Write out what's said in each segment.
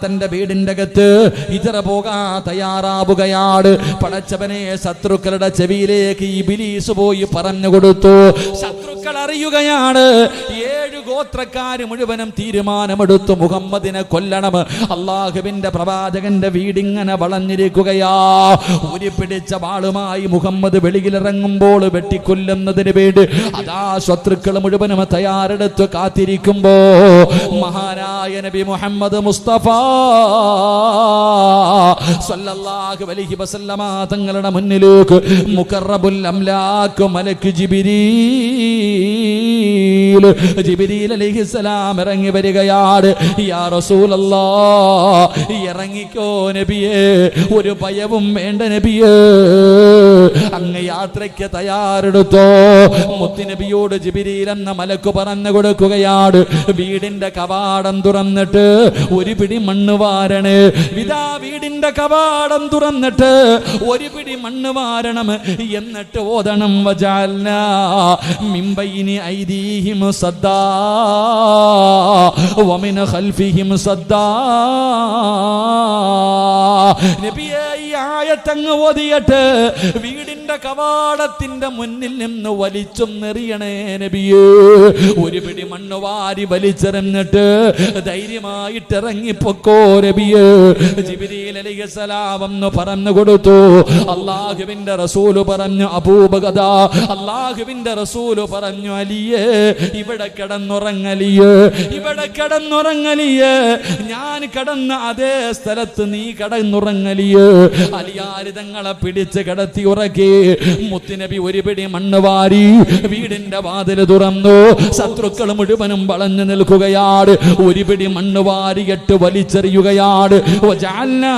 തന്റെ വീടിന്റെ അകത്ത് ഇതറ പോകാൻ തയ്യാറാവുകയാണ്. പടച്ചവനെ ശത്രുക്കളുടെ ചെവിയിലേക്ക് ഇബ്ലീസ് പോയി പറഞ്ഞു കൊടുത്തു. ശത്രുക്കൾ അറിയുകയാണ് 7 ഗോത്രക്കാര് മുഴുവനും തീരുമാനമെടുത്തു മുഹമ്മദിനെ കൊല്ലണം. അള്ളാഹുവിന്റെ പ്രവാചകന്റെ വീടിങ്ങനെ വളഞ്ഞിരിക്കുകയാ. ഉരി പിടിച്ച വാളുമായി മുഹമ്മദ് വെളിയിലിറങ്ങുമ്പോൾ വെട്ടിക്കൊല്ലുന്നതിന് വേണ്ടി അതാ ശത്രുക്കൾ മുഴുവനും തയ്യാറെടുത്ത് കാത്തിരിക്കുമ്പോ മഹാനായ നബി മുഹമ്മദ് മുസ്തഫ സല്ലല്ലാഹു അലൈഹി വസല്ലമ തങ്ങളുടെ മുന്നിലേക്ക് മുഖറബുൽ അംലാക്ക് മലക്ക് ജിബ്രീൽ അലൈഹിസ്സലാം ഇറങ്ങി വരികയാണ്. യാ റസൂലല്ലാഹ്, ഇറങ്ങിക്കോ നബിയേ, ഒരു ഭയവും വേണ്ട നബിയേ, അങ്ങ് യാത്രയ്ക്ക് തയ്യാറെടുത്തോ. മുത്തുനബിയോട് ജിബ്രീൽ എന്ന മലക്ക് പറഞ്ഞു കൊടുക്കുകയാണ്, വീടിന്റെ കവാടം തുറന്നിട്ട് ഒരു പിടി മണ്ണ് വാരണേ. വിതാ വീടിന്റെ കവാടം തുറന്നിട്ട് ഒരു പിടി മണ്ണ് വാരണം. എന്നിട്ട് ഓതണം വജഅൽനാ മിൻ ബൈനി ഐദീഹിം സദ്ദാ വമിൻ ഖൽഫിഹിം സദ്ദാ. നബിയേ, ഈ ആയത്തങ്ങ് ഓതിയിട്ട് വീടിന്റെ കവാടത്തിന്റെ മുന്നിൽ നിന്ന് വലിച്ചൊന്നെറിയണേ നബിയേ. ഒരു പിടി മണ്ണ് വാരി വലിച്ചെറിഞ്ഞിട്ട് ധൈര്യമായിട്ട് ഇറങ്ങിപ്പൊക്കോ നബിയേ. ജിബ്രീൽ അലൈഹിസ്സലാം എന്ന് പറഞ്ഞു കൊടുത്തു. അല്ലാഹുവിന്റെ റസൂല് പറഞ്ഞു അബൂബക്കർ, അല്ലാഹുവിന്റെ റസൂല് പറഞ്ഞു അലിയേ, ഇവിടെ കിടന്നുറങ്ങലിയേ, ഇവിടെ കിടന്നുറങ്ങലിയേ, ഞാൻ കിടന്ന അതേ സ്ഥലത്ത് നീ കിടന്നുറങ്ങലിയേ. അലിയാര് തങ്ങളെ പിടിച്ച് കിടത്തി ഉറക്കി. മുത്തുനബി ഒരു പിടി മണ്ണ് വാരി വീടിന്റെ വാതിൽ തുറന്നു. ശത്രുക്കൾ മുഴുവനും വളഞ്ഞു നിൽക്കുകയാണ്. ഒരു പിടി മണ്ണ് വാരിയിട്ട് വലിച്ചെറിയുകയാണ്. വജഅൽനാ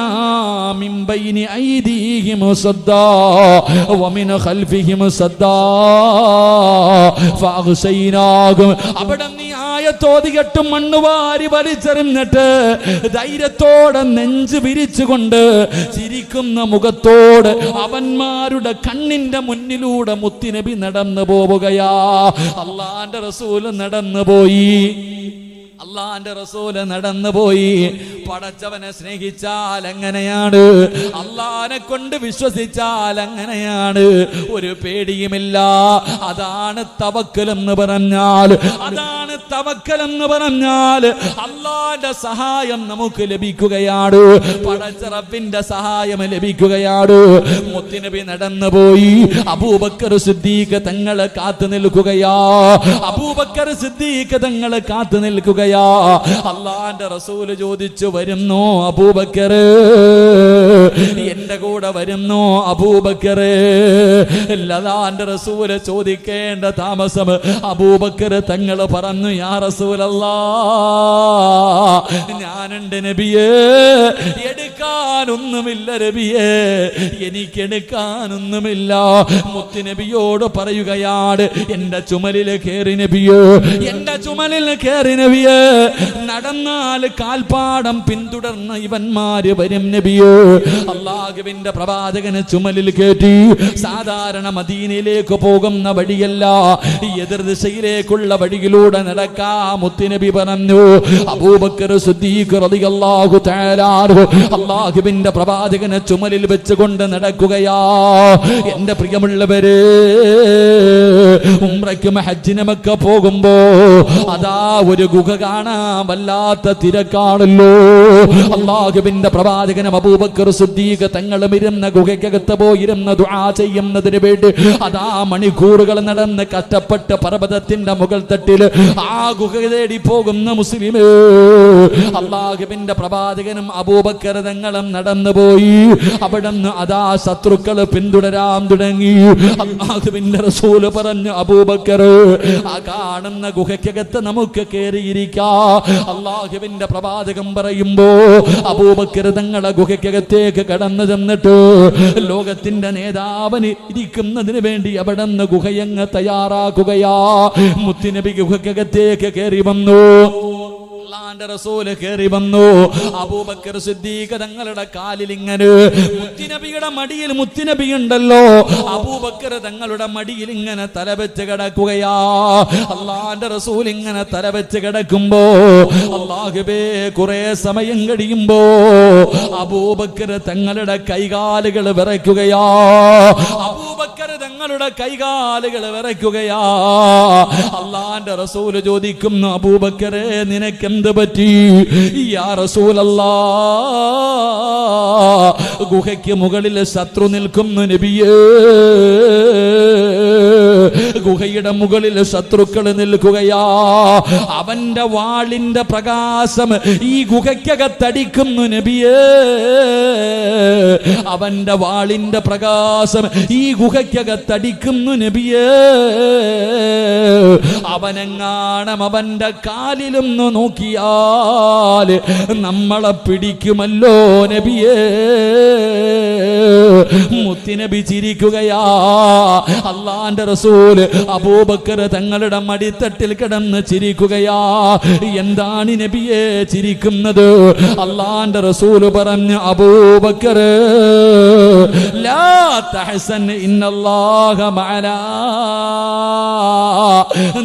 മിൻ ബൈനി ഐദീഹിം സദ്ദാ വമിൻ ഖൽഫിഹിം സദ്ദാ ഫഅഗ്ശൈനാഹും. അവിടെ നീ ആയത്തോതിയിട്ട് മണ്ണ് വാരി വലിച്ചെറിഞ്ഞിട്ട് ധൈര്യത്തോടെ നെഞ്ച് വിരിച്ചുകൊണ്ട് ചിരിക്കുന്ന മുഖത്തോട് അവന്മാരുടെ കണ്ണിന്റെ മുന്നിലൂടെ മുത്തുനബി നടന്നു പോവുകയാ. അല്ലാഹുവിന്റെ റസൂൽ നടന്നു പോയി. അള്ളാന്റെ റസൂല് നടന്നുപോയി. പടച്ചവനെ സ്നേഹിച്ചാൽ എങ്ങനെയാണ്, അള്ളാനെ കൊണ്ട് വിശ്വസിച്ചാൽ എങ്ങനെയാണ്, ഒരു പേടിയുമില്ല. അതാണ് തവക്കൽ എന്ന് പറഞ്ഞാൽ, അതാണ് തവക്കൽ എന്ന് പറഞ്ഞാൽ അള്ളാന്റെ സഹായം നമുക്ക് ലഭിക്കുകയാണ്. പടച്ച റബ്ബിന്റെ സഹായം ലഭിക്കുകയാണ്. മുത്തുനബി നടന്നുപോയി. അബൂബക്കർ സിദ്ദീഖ് തങ്ങളെ കാത്തു നിൽക്കുകയാ. അബൂബക്കർ സിദ്ദീഖ് തങ്ങളെ കാത്തു നിൽക്കുകയാ. അള്ളാന്റെ റസൂല് ചോദിച്ചു, വരുന്നോ അബൂബക്കർ, എന്റെ കൂടെ വരുന്നോ അബൂബക്കർ? അള്ളാന്റെ റസൂല് ചോദിക്കേണ്ട താമസം അബൂബക്കർ തങ്ങൾ പറഞ്ഞു, യാ റസൂലല്ലാഹ്, ഞാനുണ്ട് നബിയേ, എടുക്കാനൊന്നുമില്ല നബിയേ, എനിക്കെടുക്കാനൊന്നുമില്ല. മുത്തുനബിയോട് പറയുകയാണ്, എന്റെ ചുമലിൽ കയറി നബിയേ, എന്റെ ചുമലിൽ കയറി നബിയേ. നടന്നാൽ കാൽപ്പാടം പിന്തുടർന്ന് ഇവന്മാര് വരും നബിയേ. അല്ലാഹുവിന്റെ പ്രവാചകനെ ചുമലിൽ കയറ്റി. സാധാരണ മദീനയിലേക്ക് പോകുന്ന വഴിയല്ല, എതിർ ദിശയിലേക്കുള്ള വഴിയിലൂടെ നടക്കാ. മുത്തുനബി പറഞ്ഞു. അബൂബക്കർ സിദ്ദീഖ് റളിയല്ലാഹു തആല അൻഹു അല്ലാഹുവിന്റെ പ്രവാചകനെ ചുമലിൽ വെച്ചുകൊണ്ട് നടക്കുകയാ. എന്റെ പ്രിയമുള്ളവരെ, ഉംറയ്ക്കും ഹജ്ജിനുമൊക്കെ പോകുമ്പോ അതാ ഒരു ഗുഹ കാണാൻ വല്ലാത്ത തിരക്കാണല്ലോ. അല്ലാഹുവിന്റെ പ്രവാചകനും അബൂബക്കർ സിദ്ദീഖ് തങ്ങളും ഇരുന്ന ഗുഹയ്ക്കകത്ത് പോയിരുന്ന ദുആ ചെയ്യുന്നതിന് വേണ്ടി അതാ മണിക്കൂറുകൾ നടന്ന് കഷ്ടപ്പെട്ട് പർവ്വതത്തിന്റെ മുകൾ തട്ടിൽ ആ ഗുഹ തേടി പോകുന്ന മുസ്ലിമേ, അല്ലാഹുവിന്റെ പ്രവാചകനും അബൂബക്കർ തങ്ങളും നടന്നുപോയി. അവിടുന്ന് അതാ ശത്രുക്കൾ പിന്തുടരാൻ തുടങ്ങി. അല്ലാഹുവിന്റെ റസൂൽ പറഞ്ഞു, അബൂബക്കർ, ആ കാണുന്ന ഗുഹയ്ക്കകത്ത് നമുക്ക് കയറിയിരിക്കാം. അല്ലാഹുവിന്റെ പ്രവാചകൻ പറയുമ്പോ അബൂബക്കർ തങ്ങളെ ഗുഹയ്ക്കകത്തേക്ക് കടന്നു ചെന്നിട്ട് ലോകത്തിന്റെ നേതാവിന് ഇരിക്കുന്നതിന് വേണ്ടി അവിടെ നിന്ന് ഗുഹയങ്ങ് തയ്യാറാക്കുകയാ. മുത്തുനബി ഗുഹയ്ക്കകത്തേക്ക് കയറി വന്നു. അള്ളാന്റെ റസൂല് കേറി വന്നു. അബൂബക്കർ സിദ്ദീഖ് തങ്ങളുടെ കാലിൽ ഇങ്ങനെ മുത്തുനബിയുടെ മടിയിൽ മുത്തുനബി ഉണ്ടല്ലോ, അബൂബക്കർ തങ്ങളുടെ മടിയിൽ ഇങ്ങനെ തലവെച്ച് കിടക്കുകയാ. അള്ളാന്റെ റസൂൽ ഇങ്ങനെ തലവെച്ച് കിടക്കുമ്പോ അല്ലാഹുവേ കുറെ സമയം കഴിയുമ്പോ അബൂബക്കർ തങ്ങളുടെ കൈകാലുകൾ വിറയ്ക്കുകയാ. അബൂബക്കർ തങ്ങളുടെ കൈകാലുകൾ വിറയ്ക്കുകയാ. അള്ളാന്റെ റസൂല് ചോദിക്കുന്നു, അബൂബക്കറെ നിനക്കെന്ത് പറ്റി? യാ റസൂലല്ലാഹ്, ഗുഹയ്ക്ക് മുകളിൽ ശത്രു നിൽക്കുന്നു നബിയേ. ഗുഹയുടെ മുകളിൽ ശത്രുക്കൾ നിൽക്കുകയാ. അവന്റെ വാളിന്റെ പ്രകാശം ഈ ഗുഹയ്ക്കകത്തടിക്കുന്നു നബിയേ. അവന്റെ വാളിന്റെ പ്രകാശം ഈ ഗുഹയ്ക്കകത്തടിക്കുന്നു നബിയേ. അവനെങ്ങാണം അവന്റെ കാലിലൊന്ന് നോക്കിയാൽ നമ്മളെ പിടിക്കുമല്ലോ നബിയേ. മുത്തുനബി ചിരിക്കുകയാ. അള്ളാന്റെ റസൂല് അബൂബക്കർ തങ്ങളുടെ മടിത്തട്ടിൽ കിടന്ന് ചിരിക്കുകയാ. എന്താണ് നബിയെ ചിരിക്കുന്നത്? അള്ളാന്റെ റസൂല് പറഞ്ഞു, അബൂബക്കർ ലാ തഹ്സൻ ഇന്നല്ലാഹ മഅനാ.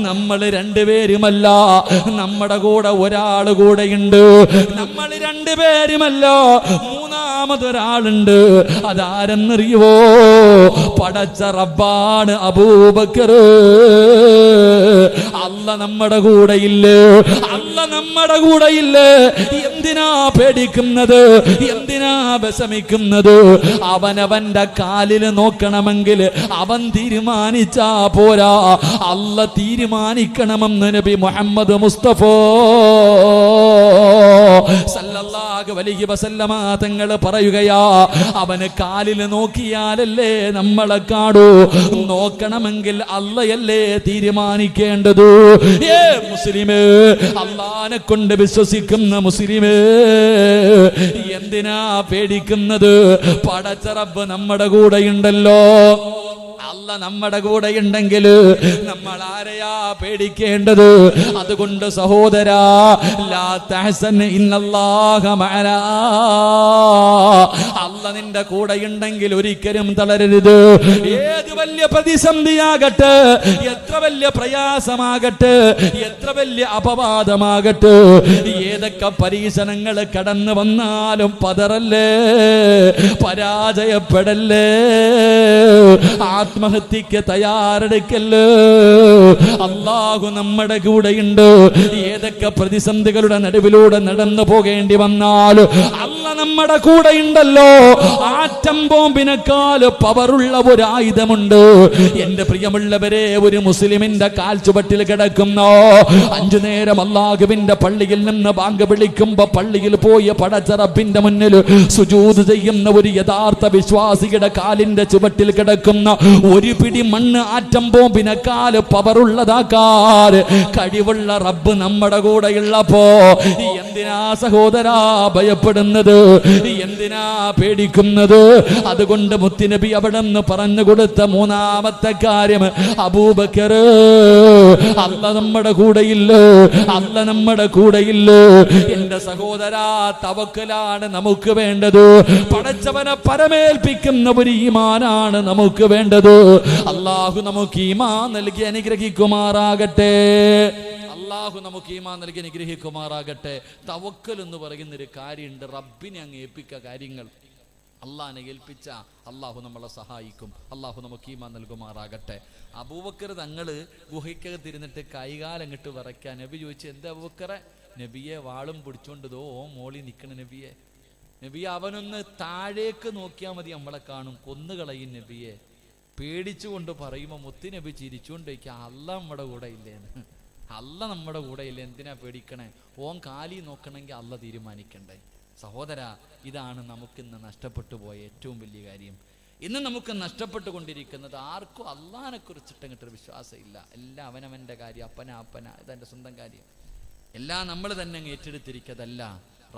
നമ്മൾ രണ്ടുപേരുമല്ല, നമ്മുടെ കൂടെ ഒരാൾ കൂടെയുണ്ട്. നമ്മൾ രണ്ടുപേരുമല്ല, മൂന്നാമതൊരാളുണ്ട്. അതാരെന്നറിയുവോ? പടച്ച റബ്ബാണ് അബൂബക്കർ. അല്ല നമ്മുടെ കൂടെയില്ലേ? അല്ല നമ്മുടെ കൂടെയില്ലേ? എന്തിനാ പേടിക്കുന്നത്? എന്തിനാ വിഷമിക്കുന്നത്? അവനവന്റെ കാലിൽ നോക്കണമെങ്കിൽ അവൻ തീരുമാനിച്ചാ പോരാ, അല്ല തീരുമാനിക്കണമെന്ന് നബി മുഹമ്മദ് മുസ്തഫ സല്ലല്ലാഹു അലൈഹി വസല്ലമ തങ്ങൾ പറയുകയാ. അവന് കാലിൽ നോക്കിയാലല്ലേ നമ്മളെ കാണൂ. നോക്കണമെങ്കിൽ അല്ലയല്ലേ തീരുമാനിക്കേണ്ടത്. മുസ്ലിമേ, അല്ലാഹനെ കൊണ്ട് വിശ്വസിക്കുന്ന മുസ്ലിമേ, എന്തിനാ പേടിക്കുന്നത്? പടച്ച റബ്ബ് നമ്മുടെ കൂടെയുണ്ടല്ലോ. അല്ല നമ്മുടെ കൂടെ ഉണ്ടെങ്കിൽ നമ്മൾ ആരെയാ പേടിക്കേണ്ടത്? അതുകൊണ്ട് സഹോദരാ, ലാ തഹ്സൻ ഇന്നല്ലാഹ മഅനാ. അല്ല നിന്റെ കൂടെ ഉണ്ടെങ്കിൽ ഒരിക്കലും തളരരുത്. ഏത് വലിയ പ്രതിസന്ധിയാകട്ടെ, എത്ര വലിയ പ്രയാസമാകട്ടെ, എത്ര വലിയ അപവാദമാകട്ടെ, ഏതൊക്കെ പരീക്ഷണങ്ങൾ കടന്നു വന്നാലും പതറല്ലേ, പരാജയപ്പെടല്ലേ, ആത്മഹത്യക്ക് തയ്യാറെടുക്കല്ലോ. അല്ലാഹു നമ്മുടെ കൂടെയുണ്ട്. ഏതൊക്കെ പ്രതിസന്ധികളുടെ നടുവിലൂടെ നടന്നു പോകേണ്ടി വന്നാൽ അല്ല നമ്മുടെ കൂടെയുണ്ടല്ലോ. ആറ്റം ബോംബിനേക്കാൾ പവറുള്ള ഒരു ആയുധമുണ്ട്. എന്റെ പ്രിയമുള്ളവരെ, ഒരു മുസ്ലിമിന്റെ കാൽ ചുവട്ടിൽ കിടക്കുന്നോ 5 നേരം അല്ലാഹുവിന്റെ പള്ളിയിൽ നിന്ന് ബാങ്ക് വിളിക്കുമ്പോ പള്ളിയിൽ പോയി പടച്ച റബ്ബിന്റെ മുന്നിൽ സുജൂദ് ചെയ്യുന്ന ഒരു യഥാർത്ഥ വിശ്വാസിയുടെ കാലിന്റെ ചുവട്ടിൽ കിടക്കുന്ന ഒരു പിടി മണ്ണ് ആറ്റം ബോംബിനേക്കാൾ പവറുള്ളതാക്കാൻ കഴിവുള്ള റബ്ബ് നമ്മുടെ കൂടെയുള്ളപ്പോ എന്തിനാ സഹോദരാ ഭയപ്പെടുന്നത്? എന്തിനാ പേടിക്കുന്നത്? അതുകൊണ്ട് മുത്തുനബി അവിടെ നിന്ന് പറഞ്ഞു കൊടുത്ത മൂന്നാമത്തെ കാര്യം, അബൂബക്കർ, അല്ല നമ്മുടെ കൂടെയില്ലേ? അല്ല നമ്മുടെ കൂടെയില്ലേ? എന്റെ സഹോദരാ, തവക്കലാണ് നമുക്ക് വേണ്ടത്. പടച്ചവനെ പരമേൽപ്പിക്കുന്ന ഒരു ഈമാനാണ് നമുക്ക് വേണ്ടത്. അല്ലാഹു നമുക്ക് ഈമാൻ നൽകി അനുഗ്രഹിക്കുമാറാകട്ടെ. അല്ലാഹു നമുക്ക് ഈമാൻ നൽകി അനുഗ്രഹിക്കുമാറാകട്ടെ. തവക്കൽ എന്ന് പറയുന്നൊരു കാര്യമുണ്ട്. റബ്ബിനെ അങ്ങ് ഏൽപ്പിക്കുക കാര്യങ്ങൾ. അള്ളാഹിനെ ഏൽപ്പിച്ച അള്ളാഹു നമ്മളെ സഹായിക്കും. അള്ളാഹു നമുക്ക് ഈമാൻ നൽകുമാറാകട്ടെ. അബൂബക്കർ തങ്ങള് ഗുഹയ്ക്കകത്തിരുന്നിട്ട് കൈകാലങ്ങിട്ട് വിറയ്ക്കാൻ നബി ചോദിച്ചു, എന്താ അബൂബക്കറെ? നബിയെ വാളും പിടിച്ചോണ്ടതോ മോളി നിൽക്കണ നബിയെ. നബിയെ അവനൊന്ന് താഴേക്ക് നോക്കിയാൽ മതി, നമ്മളെ കാണും, കൊന്നുകളയും നബിയെ. പേടിച്ചുകൊണ്ട് പറയുമ്പോൾ മുത്ത് നബി ചിരിച്ചുകൊണ്ടിരിക്കുക, അല്ല നമ്മുടെ കൂടെ ഇല്ലേന്ന്. അല്ല നമ്മുടെ കൂടെ ഇല്ല, എന്തിനാ പേടിക്കണേ? ഓൻ കാലി നോക്കണമെങ്കിൽ അല്ല തീരുമാനിക്കണ്ടേ? സഹോദര, ഇതാണ് നമുക്കിന്ന് നഷ്ടപ്പെട്ടു പോയ ഏറ്റവും വലിയ കാര്യം. ഇന്ന് നമുക്ക് നഷ്ടപ്പെട്ടുകൊണ്ടിരിക്കുന്നത് ആർക്കും അള്ളാഹിനെ കുറിച്ചിട്ട് അങ്ങോട്ടൊരു വിശ്വാസമില്ല. എല്ലാം അവനവൻ്റെ കാര്യം, അപ്പന ഇതെൻ്റെ സ്വന്തം കാര്യം, എല്ലാം നമ്മൾ തന്നെ അങ്ങ് ഏറ്റെടുത്തിരിക്കതല്ല.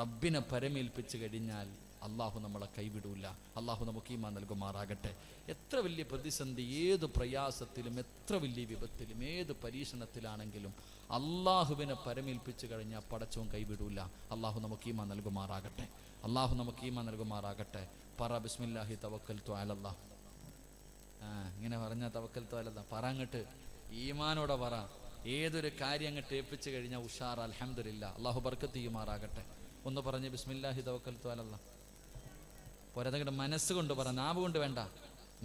റബ്ബിനെ പരമേൽപ്പിച്ചു കഴിഞ്ഞാൽ അള്ളാഹു നമ്മളെ കൈവിടൂല. അള്ളാഹു നമുക്ക് ഈമാൻ നൽകുമാറാകട്ടെ. എത്ര വലിയ പ്രതിസന്ധി, ഏത് പ്രയാസത്തിലും, എത്ര വലിയ വിപത്തിലും, ഏത് പരീക്ഷണത്തിലാണെങ്കിലും അള്ളാഹുവിനെ പരമേൽപ്പിച്ചു കഴിഞ്ഞാൽ പടച്ചോൻ കൈവിടൂല. അള്ളാഹു നമുക്ക് ഈമാൻ നൽകുമാറാകട്ടെ. അള്ളാഹു നമുക്ക് ഈമാൻ നൽകുമാറാകട്ടെ. പറ ബിസ്മില്ലാഹി തവക്കൽതു അലല്ലാഹ്. ഇങ്ങനെ പറഞ്ഞാൽ തവക്കൽതു അലല്ലാഹ് പറ, അങ്ങോട്ട് ഈമാനോടെ പറ. ഏതൊരു കാര്യം അങ്ങോട്ട് ഏൽപ്പിച്ചു കഴിഞ്ഞാൽ ഉഷാർ. അൽഹംദുലില്ലാ. അള്ളാഹു ബർക്കത്ത് ചെയ്യുമാറാകട്ടെ. ഒന്ന് പറഞ്ഞ് ബിസ്മില്ലാഹി തവക്കൽതു അലല്ലാഹ്. പോരാതങ്ങോട്ട് മനസ്സുകൊണ്ട് പറ, നാവ് കൊണ്ട് വേണ്ട,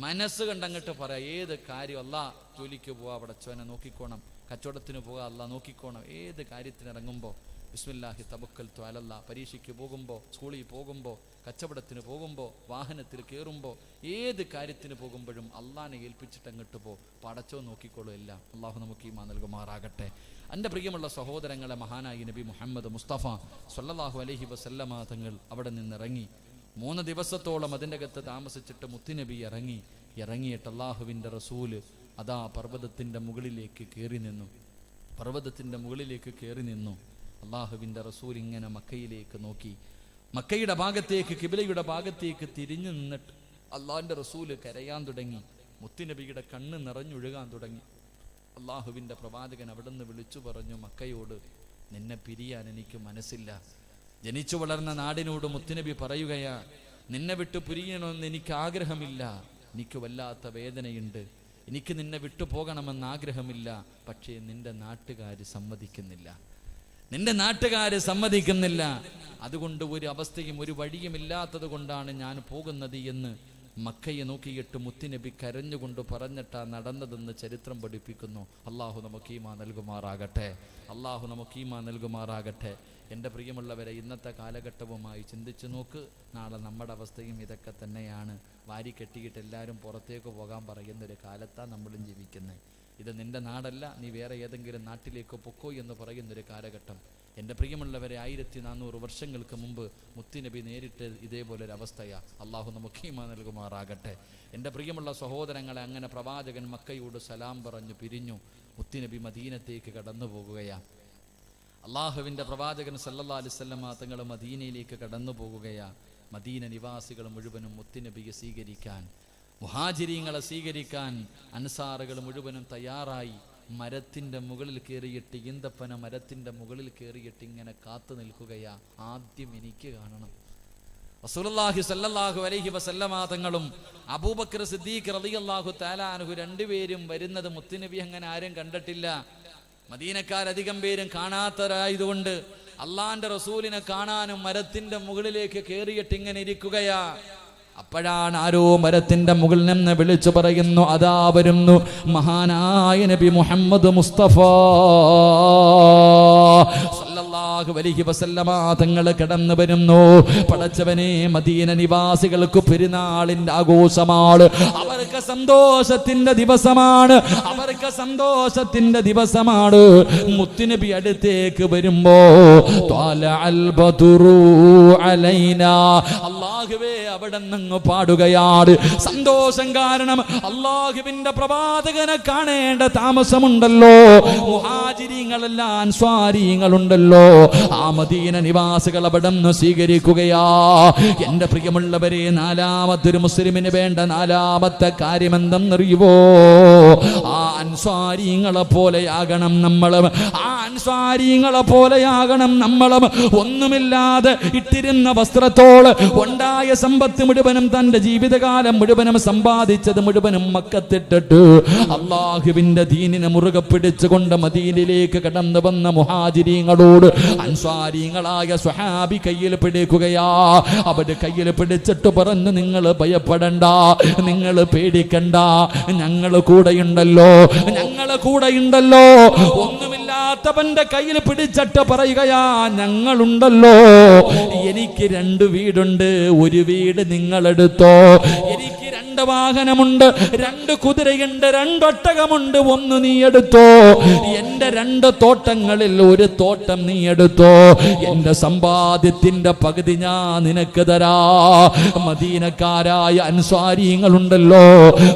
മനസ്സുകൊണ്ട് അങ്ങോട്ട് പറ. ഏത് കാര്യം, അല്ലാ ജോലിക്ക് പോവാ പടച്ചോനെ നോക്കിക്കോണം, കച്ചവടത്തിന് പോകാം അല്ലാ നോക്കിക്കോണം. ഏത് കാര്യത്തിന് ഇറങ്ങുമ്പോൾ ബിസ്മില്ലാഹി തവക്കൽതു അലല്ലാഹ്. പരീക്ഷയ്ക്ക് പോകുമ്പോൾ, സ്കൂളിൽ പോകുമ്പോൾ, കച്ചവടത്തിന് പോകുമ്പോൾ, വാഹനത്തിൽ കയറുമ്പോൾ, ഏത് കാര്യത്തിന് പോകുമ്പോഴും അള്ളാനെ ഏൽപ്പിച്ചിട്ട് അങ്ങോട്ട് പോ, പടച്ചോ നോക്കിക്കോളൂ എല്ലാം. അള്ളാഹു നമുക്ക് ഈമാൻ നൽകുമാറാകട്ടെ. എൻ്റെ പ്രിയമുള്ള സഹോദരങ്ങളെ, മഹാനായി നബി മുഹമ്മദ് മുസ്തഫ സ്വല്ലല്ലാഹു അലൈഹി വസല്ലമ തങ്ങൾ അവിടെ നിന്നിറങ്ങി. 3 ദിവസത്തോളം അതിൻ്റെ അകത്ത് താമസിച്ചിട്ട് മുത്തുനബി ഇറങ്ങിയിട്ട് അള്ളാഹുവിൻ്റെ റസൂല് അതാ പർവ്വതത്തിൻ്റെ മുകളിലേക്ക് കയറി നിന്നു. അള്ളാഹുവിൻ്റെ റസൂൽ ഇങ്ങനെ മക്കയിലേക്ക് നോക്കി. മക്കയുടെ ഭാഗത്തേക്ക്, കിബിലയുടെ ഭാഗത്തേക്ക് തിരിഞ്ഞു നിന്നിട്ട് അള്ളാഹിൻ്റെ റസൂല് കരയാൻ തുടങ്ങി. മുത്തുനബിയുടെ കണ്ണ് നിറഞ്ഞൊഴുകാൻ തുടങ്ങി. അള്ളാഹുവിൻ്റെ പ്രവാചകൻ അവിടെ നിന്ന് വിളിച്ചു പറഞ്ഞു മക്കയോട്, നിന്നെ പിരിയാൻ എനിക്ക് മനസ്സില്ല. ജനിച്ചു വളർന്ന നാടിനോട് മുത്തുനബി പറയുകയാ, നിന്നെ വിട്ടു പിരിയണമെന്ന് എനിക്ക് ആഗ്രഹമില്ല, എനിക്ക് വല്ലാത്ത വേദനയുണ്ട്, എനിക്ക് നിന്നെ വിട്ടു പോകണമെന്ന് ആഗ്രഹമില്ല. പക്ഷേ നിന്റെ നാട്ടുകാര് സമ്മതിക്കുന്നില്ല. അതുകൊണ്ട് ഒരു അവസ്ഥയും ഒരു വഴിയും ഇല്ലാത്തത് കൊണ്ടാണ് ഞാൻ പോകുന്നത് എന്ന് മക്കയെ നോക്കിയിട്ട് മുത്തുനബി കരഞ്ഞുകൊണ്ട് പറഞ്ഞിട്ടാ നടന്നതെന്ന് ചരിത്രം പഠിപ്പിക്കുന്നു. അള്ളാഹു നമുക്ക് ഈമാൻ നൽകുമാറാകട്ടെ. എൻ്റെ പ്രിയമുള്ളവരെ, ഇന്നത്തെ കാലഘട്ടവുമായി ചിന്തിച്ചു നോക്ക്. നാളെ നമ്മുടെ അവസ്ഥയും ഇതൊക്കെ തന്നെയാണ്. വാരി കെട്ടിയിട്ട് എല്ലാവരും പുറത്തേക്ക് പോകാൻ പറയുന്നൊരു കാലത്താണ് നമ്മളും ജീവിക്കുന്നത്. ഇത് നിന്റെ നാടല്ല, നീ വേറെ ഏതെങ്കിലും നാട്ടിലേക്ക് പൊക്കോ എന്ന് പറയുന്നൊരു കാലഘട്ടം. എൻ്റെ പ്രിയമുള്ളവരെ, 1400 വർഷങ്ങൾക്ക് മുമ്പ് മുത്തുനബി നേരിട്ട് ഇതേപോലൊരവസ്ഥയാണ്. അള്ളാഹു നമുക്ക് ഈമാൻ നൽകുമാറാകട്ടെ. എൻ്റെ പ്രിയമുള്ള സഹോദരങ്ങളെ, അങ്ങനെ പ്രവാചകൻ മക്കയോട് സലാം പറഞ്ഞു പിരിഞ്ഞു. മുത്തുനബി മദീനത്തേക്ക് കടന്നു പോകുകയാണ്. അള്ളാഹുവിൻ്റെ പ്രവാചകൻ സല്ലല്ലാഹു അലൈഹി വസല്ലമ തങ്ങൾ മദീനയിലേക്ക് കടന്നു പോകുകയാണ്. മദീന നിവാസികൾ മുഴുവനും മുത്തുനബിയെ സ്വീകരിക്കാൻ, മുഹാജിരീങ്ങളെ സ്വീകരിക്കാൻ അൻസാറുകൾ മുഴുവനും തയ്യാറായി. മരത്തിൻ്റെ മുകളിൽ കയറിയിട്ട്, ഈന്തപ്പന മരത്തിൻ്റെ മുകളിൽ കയറിയിട്ട് ഇങ്ങനെ കാത്തു നിൽക്കുകയാ. ആദ്യം എനിക്ക് കാണണം. റസൂലുള്ളാഹി സ്വല്ലല്ലാഹു അലൈഹി വസല്ലമ തങ്ങളും അബൂബക്കർ സിദ്ദീഖ് റളിയല്ലാഹു തആല അൻഹു രണ്ടുപേരും വരുന്നത് മുത്തുനബി അങ്ങനെ ആരും കണ്ടിട്ടില്ല. മദീനക്കാരധികം പേരും കാണാത്തവരായതുകൊണ്ട് അള്ളാന്റെ റസൂലിനെ കാണാനും മരത്തിന്റെ മുകളിലേക്ക് കയറിയിട്ട് ഇങ്ങനെ ഇരിക്കുകയാ. അപ്പോഴാണ് ആരോ മരത്തിന്റെ മുകളിൽ നിന്ന് വിളിച്ചു പറയുന്നു, അതാ വരുന്നു മഹാനായ നബി മുഹമ്മദ് മുസ്തഫ സല്ലല്ലാഹു അലൈഹി വസല്ലമ തങ്ങൾ കടന്നു വരുന്നു. പടച്ചവനെ, മദീന നിവാസികൾക്ക് പെരുന്നാളിന്റെ ആഘോഷമാണ്, അവർക്ക് സന്തോഷത്തിന്റെ ദിവസമാണ്. മുത്തുനബി അടുത്തേക്ക് വരുമ്പോ അല്ലാഹുവേ അവിടെ നിന്ന് പാടുകയാണ്. സന്തോഷം കാരണം അല്ലാഹുവിന്റെ പ്രവാചകനെ കാണേണ്ട താമസമുണ്ടല്ലോ. മുഹാജിരീങ്ങളെല്ലാം അൻസ്വാരികളുണ്ടല്ലോ. ആ മദീന നിവാസികൾ അവിടെ നിന്ന് സ്വീകരിക്കുകയാ. എന്റെ പ്രിയമുള്ളവരെ, നാലാമത്തൊരു മുസ്ലിമിന് വേണ്ട നാലാമത്തെ കാര്യം എന്തെന്നറിയുവോ? ആ അൻസ്വാരികളെ പോലെയാകണം നമ്മളും. ഒന്നുമില്ലാതെ ഇട്ടിരുന്ന വസ്ത്രത്തോട് ഉണ്ടായ സമ്പത്ത് മുഴുവനും, തന്റെ ജീവിതകാലം മുഴുവനും സമ്പാദിച്ചത് മുഴുവനും മക്കത്തിട്ടിട്ട് അള്ളാഹുവിന്റെ ദീനിനെ മുറുകെ പിടിച്ചുകൊണ്ട് മദീനയിലേക്ക് കടന്നു വന്ന മുഹാജിരീങ്ങളോട് അൻസ്വാരികളായ സ്വഹാബി കയ്യിൽ പിടിക്കുകയാ. അവര് കയ്യിൽ പിടിച്ചിട്ട് പറഞ്ഞു, നിങ്ങൾ ഭയപ്പെടണ്ട, നിങ്ങൾ പേടിക്കണ്ട, ഞങ്ങൾ കൂടെയുണ്ടല്ലോ. ഒന്നുമില്ലാത്തവന്റെ കയ്യിൽ പിടിച്ചിട്ട് പറയുകയാ, ഞങ്ങളുണ്ടല്ലോ. എനിക്ക് 2 വീടുണ്ട്, ഒരു വീട് നിങ്ങളെടുത്തോ. എനിക്ക് 2 2 വാഹനമുണ്ട്, 2 കുതിരയുണ്ട്, 2 ഒട്ടകമുണ്ട്, 1 നീ എടുത്തോ. എന്റെ 2 തോട്ടങ്ങളിൽ 1 തോട്ടം നീ എടുത്തോ. എന്റെ സമ്പാദ്യത്തിന്റെ പകുതി ഞാൻ നിനക്ക് തരാ. മദീനക്കാരായ അൻസ്വാരിങ്ങളുണ്ടല്ലോ,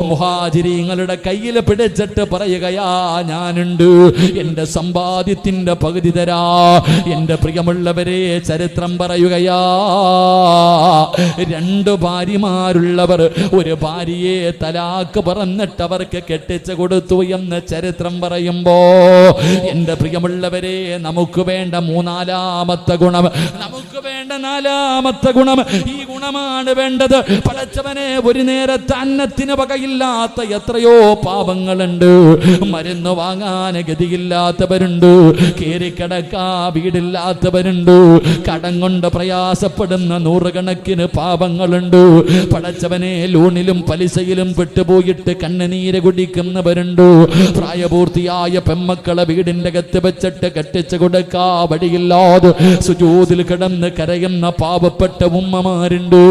മുഹാജിരീങ്ങളുടെ കയ്യിൽ പിടിച്ചിട്ട് പറയുകയാ, ഞാനുണ്ട്, എന്റെ സമ്പാദ്യത്തിന്റെ പകുതി തരാ. എന്റെ പ്രിയമുള്ളവരെ, ചരിത്രം പറയുകയാ, 2 ഭാര്യമാരുള്ളവർ 1 ഭാര്യയെ തലാക്ക് പറഞ്ഞിട്ട് അവർക്ക് കെട്ടിച്ചു കൊടുത്തു എന്ന് ചരിത്രം പറയുമ്പോ, എന്റെ പ്രിയമുള്ളവരെ, നമുക്ക് വേണ്ട 3-ാമത്തെ ഗുണം, നമുക്ക് വേണ്ട 4-ാമത്തെ ഗുണം, ഈ ഗുണമാണ് വേണ്ടത്. പടച്ചവനെ, ഒരു നേരത്തെ അന്നത്തിന് വകയില്ലാത്ത എത്രയോ പാപങ്ങളുണ്ട്. മരുന്ന് വാങ്ങാൻ ഗതിയില്ലാത്തവരുണ്ട്, കേറിക്കിടക്കാ വീടില്ലാത്തവരുണ്ട്, കടം കൊണ്ട് പ്രയാസപ്പെടുന്ന 100 കണക്കിന് പാപങ്ങളുണ്ട്. പടച്ചവനെ, ലോണിലും പലിശയിലും പെട്ടുപോയിട്ട് കണ്ണുനീര് കുടിക്കുന്നവരുണ്ട്. പ്രായപൂർത്തിയായ പെമ്മക്കളെ വീടിന്റെ അകത്ത് വെച്ചിട്ട് കെട്ടിച്ചു കൊടുക്കാ വഴിയില്ലാതെ സുജൂദിൽ കിടന്ന് കരയുന്ന പാവപ്പെട്ട ഉമ്മമാരുണ്ട്.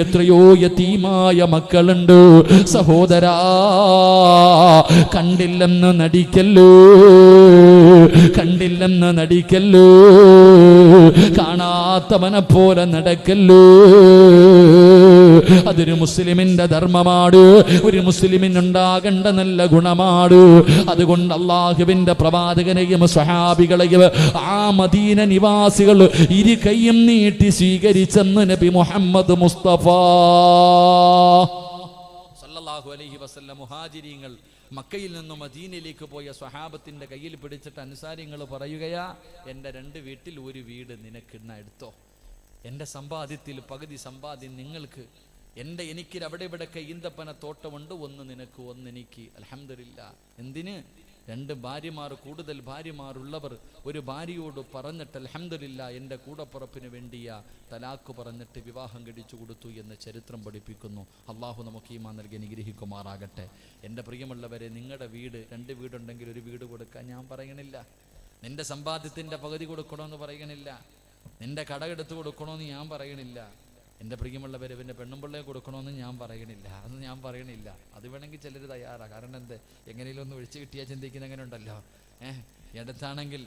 എത്രയോ യതീമായ മക്കളുണ്ട്. സഹോദരാ, കണ്ടില്ലെന്ന് നടിക്കല്ലോ, കണ്ടില്ലെന്ന് നടിക്കല്ലോ, കാണാത്തവനെ പോലെ നടക്കല്ലോ. അതൊരു മുസ്ലിമിന്റെ ധർമ്മമാണ്, ഒരു മുസ്ലിമിനുണ്ടാകേണ്ട നല്ല ഗുണമാണ്. അതുകൊണ്ട് അള്ളാഹുവിന്റെ പ്രവാചകനെയും സ്വഹാബികളെയും ആ മദീന നിവാസികൾ 2 കൈയും നീട്ടി സ്വീകരിച്ചെന്ന് നബി മുഹമ്മദ് മുസ്തഫ സല്ലല്ലാഹു അലൈഹി വസല്ലം. മുഹാജിരീങ്ങൾ മക്കയിൽ നിന്നും മദീനയിലേക്ക് പോയ സ്വഹാബത്തിന്റെ കയ്യിൽ പിടിച്ചിട്ട് അൻസാരിങ്ങൾ പറയുകയാ, എന്റെ 2 വീട്ടിൽ 1 വീട് നിനക്കിന്ന് എടുത്തോ. എന്റെ സമ്പാദ്യത്തിൽ പകുതി സമ്പാദ്യം നിങ്ങൾക്ക്. എനിക്ക് അവിടെ ഇവിടെയൊക്കെ ഈന്തപ്പന തോട്ടമുണ്ട്, 1 നിനക്ക് 1 എനിക്ക്. അൽഹംദുലില്ലാ. എന്തിന്? 2 ഭാര്യമാർ, കൂടുതൽ ഭാര്യമാരുള്ളവർ 1 ഭാര്യയോട് പറഞ്ഞിട്ട് അൽഹംദുലില്ലാ, എൻ്റെ കൂടപ്പുറപ്പിന് വേണ്ടിയാ തലാക്ക് പറഞ്ഞിട്ട് വിവാഹം കഴിച്ചു കൊടുത്തു എന്ന് ചരിത്രം പഠിപ്പിക്കുന്നു. അള്ളാഹു നമുക്ക് ഈമാൻ നൽകി അനുഗ്രഹിക്കുമാറാകട്ടെ. എൻ്റെ പ്രിയമുള്ളവരെ, നിങ്ങളുടെ വീട് 2 വീടുണ്ടെങ്കിൽ 1 വീട് കൊടുക്കാൻ ഞാൻ പറയണില്ല. നിന്റെ സമ്പാദ്യത്തിൻ്റെ പകുതി കൊടുക്കണമെന്ന് പറയണില്ല. നിന്റെ കടമെടുത്ത് കൊടുക്കണമെന്ന് ഞാൻ പറയണില്ല. എൻ്റെ പ്രിയമുള്ളവരെ, പിന്നെ പെണ്ണുമ്പിള്ളയെ കൊടുക്കണമെന്ന് ഞാൻ പറയണില്ല. അതൊന്നും ഞാൻ പറയണില്ല. അത് വേണമെങ്കിൽ ചിലർ തയ്യാറാണ്. കാരണം എന്ത്, എങ്ങനെയും ഒന്ന് ഒഴിച്ചു കിട്ടിയാൽ ചിന്തിക്കുന്ന അങ്ങനെ ഉണ്ടല്ലോ. എടുത്താണെങ്കിൽ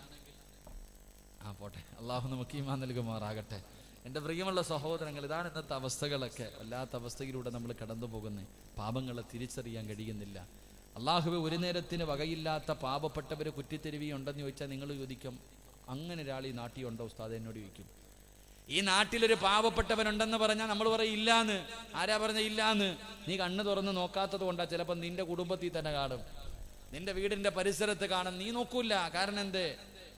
പോട്ടെ. അള്ളാഹു നമുക്ക് ഈമാൻ നൽകുമാറാകട്ടെ. എൻ്റെ പ്രിയമുള്ള സഹോദരങ്ങൾ, ഇതാണ് ഇന്നത്തെ അവസ്ഥകളൊക്കെ. വല്ലാത്ത അവസ്ഥയിലൂടെ നമ്മൾ കടന്നു പോകുന്നത്. പാപങ്ങളെ തിരിച്ചറിയാൻ കഴിയുന്നില്ല. അള്ളാഹുവെ, 1 നേരത്തിന് വകയില്ലാത്ത പാവപ്പെട്ടവർ കുറ്റിത്തെരുവിയുണ്ടെന്ന് ചോദിച്ചാൽ നിങ്ങൾ ചോദിക്കും, അങ്ങനെ ഒരാൾ ഈ നാട്ടിലുണ്ടോ ഉസ്താദ്? എന്നോട് ചോദിക്കും. ഈ നാട്ടിലൊരു പാവപ്പെട്ടവനുണ്ടെന്ന് പറഞ്ഞാൽ നമ്മൾ പറയും ഇല്ലാന്ന്. ആരാ പറഞ്ഞ ഇല്ലാന്ന്? നീ കണ്ണ് തുറന്ന് നോക്കാത്തത് കൊണ്ടാ. ചിലപ്പോൾ നിന്റെ കുടുംബത്തിൽ തന്നെ കാണും, നിന്റെ വീടിന്റെ പരിസരത്ത് കാണും. നീ നോക്കൂല. കാരണം എന്ത്?